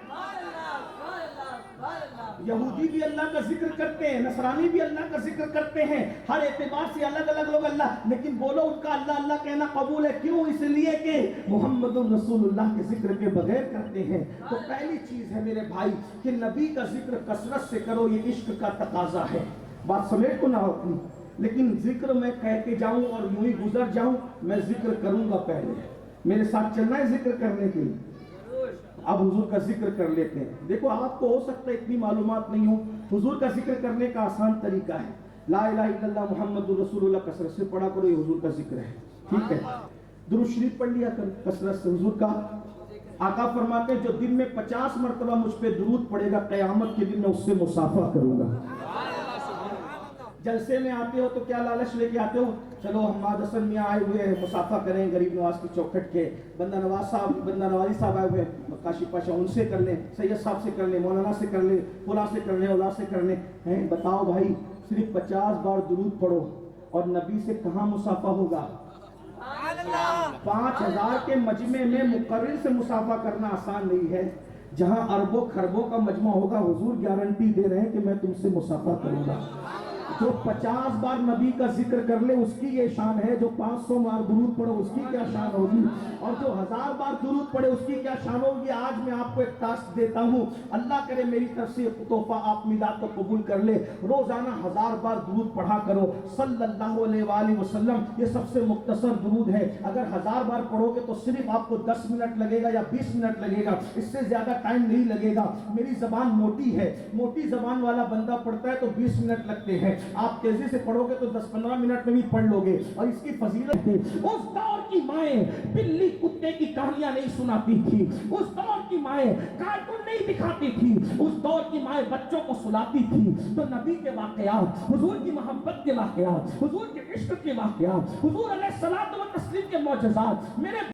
یہودی بھی اللہ کا ذکر کرتے ہیں، نصرانی بھی اللہ کا ذکر کرتے ہیں، ہر اعتبار سے الگ الگ لوگ اللہ، لیکن بولو ان کا اللہ اللہ کہنا قبول ہے، کیوں؟ اس لیے کہ محمد رسول اللہ کے ذکر کے بغیر کرتے ہیں۔ تو پہلی چیز ہے میرے بھائی کہ نبی کا ذکر کثرت سے کرو، یہ عشق کا تقاضا ہے۔ بات سمجھ کو نہ ہوتی، لیکن ذکر میں کہہ کے جاؤں اور یوں ہی گزر جاؤں، میں ذکر کروں گا پہلے، میرے ساتھ چلنا ہے ذکر کرنے کے لیے۔ اب حضور کا ذکر کر لیتے ہیں۔ دیکھو آپ کو ہو سکتا ہے اتنی معلومات نہیں ہو، حضور کا ذکر کرنے کا آسان طریقہ ہے، لا الہ الا اللہ محمد رسول اللہ کثرت سے پڑھا کرو، یہ حضور کا ذکر ہے، ٹھیک ہے؟ درود شریف پڑھ لیا کرو کثرت سے، حضور کا آقا فرماتے ہیں جو دن میں 50 مرتبہ مجھ پہ درود پڑے گا قیامت کے دن میں اس سے مصافحہ کروں گا۔ جلسے میں آتے ہو تو کیا لالچ لے کے آتے ہو؟ چلو حماد حسن میاں آئے ہوئے ہیں، مصافحہ کریں غریب نواز کی چوکھٹ کے، بندہ نوازی صاحب آئے ہوئے ہیں، کاشف پاشا ان سے کر لیں، سید صاحب سے کر لیں، مولانا سے کر لیں، فلاں سے کر لیں، اولا سے کر لیں۔ بتاؤ بھائی صرف 50 بار درود پڑھو اور نبی سے کہاں مصافحہ ہوگا؟ 5000 کے مجمع میں مقرر سے مصافحہ کرنا آسان نہیں ہے، جہاں اربوں خربوں کا مجمع ہوگا حضور گارنٹی دے رہے ہیں کہ میں تم سے مصافحہ کروں گا۔ جو 50 بار نبی کا ذکر کر لے اس کی یہ شان ہے، جو 500 بار درود پڑھو اس کی کیا شان ہوگی، اور جو 1000 بار درود پڑھے اس کی کیا شان ہوگی۔ آج میں آپ کو ایک ٹاسک دیتا ہوں، اللہ کرے میری طرف سے تحفہ آپ میلاد کو قبول کر لے، روزانہ 1000 بار درود پڑھا کرو صلی اللہ علیہ وآلہ وسلم۔ یہ سب سے مختصر درود ہے، اگر 1000 بار پڑھو گے تو صرف آپ کو 10 منٹ لگے گا یا 20 منٹ لگے گا، اس سے زیادہ ٹائم نہیں لگے گا۔ میری زبان موٹی ہے، موٹی زبان والا بندہ پڑھتا ہے تو 20 منٹ لگتے ہیں، آپ تیزی سے پڑھو گے تو 10-15 منٹ میں بھی پڑھ لو گے۔ اور اس کی فضیلت ہے، اس دور کی مائیں بلی کتے کی کہانیاں نہیں سناتی تھی، اس دور کی مائیں کارٹون نہیں دکھاتی تھی، اس دور کی مائیں بچوں کو سلاتی تھی۔ تو نبی کے واقعات، حضور کی محبت کے واقعات، حضور کے عشق کے واقعات، حضور علیہ الصلوۃ والتسلیم کے معجزات میرے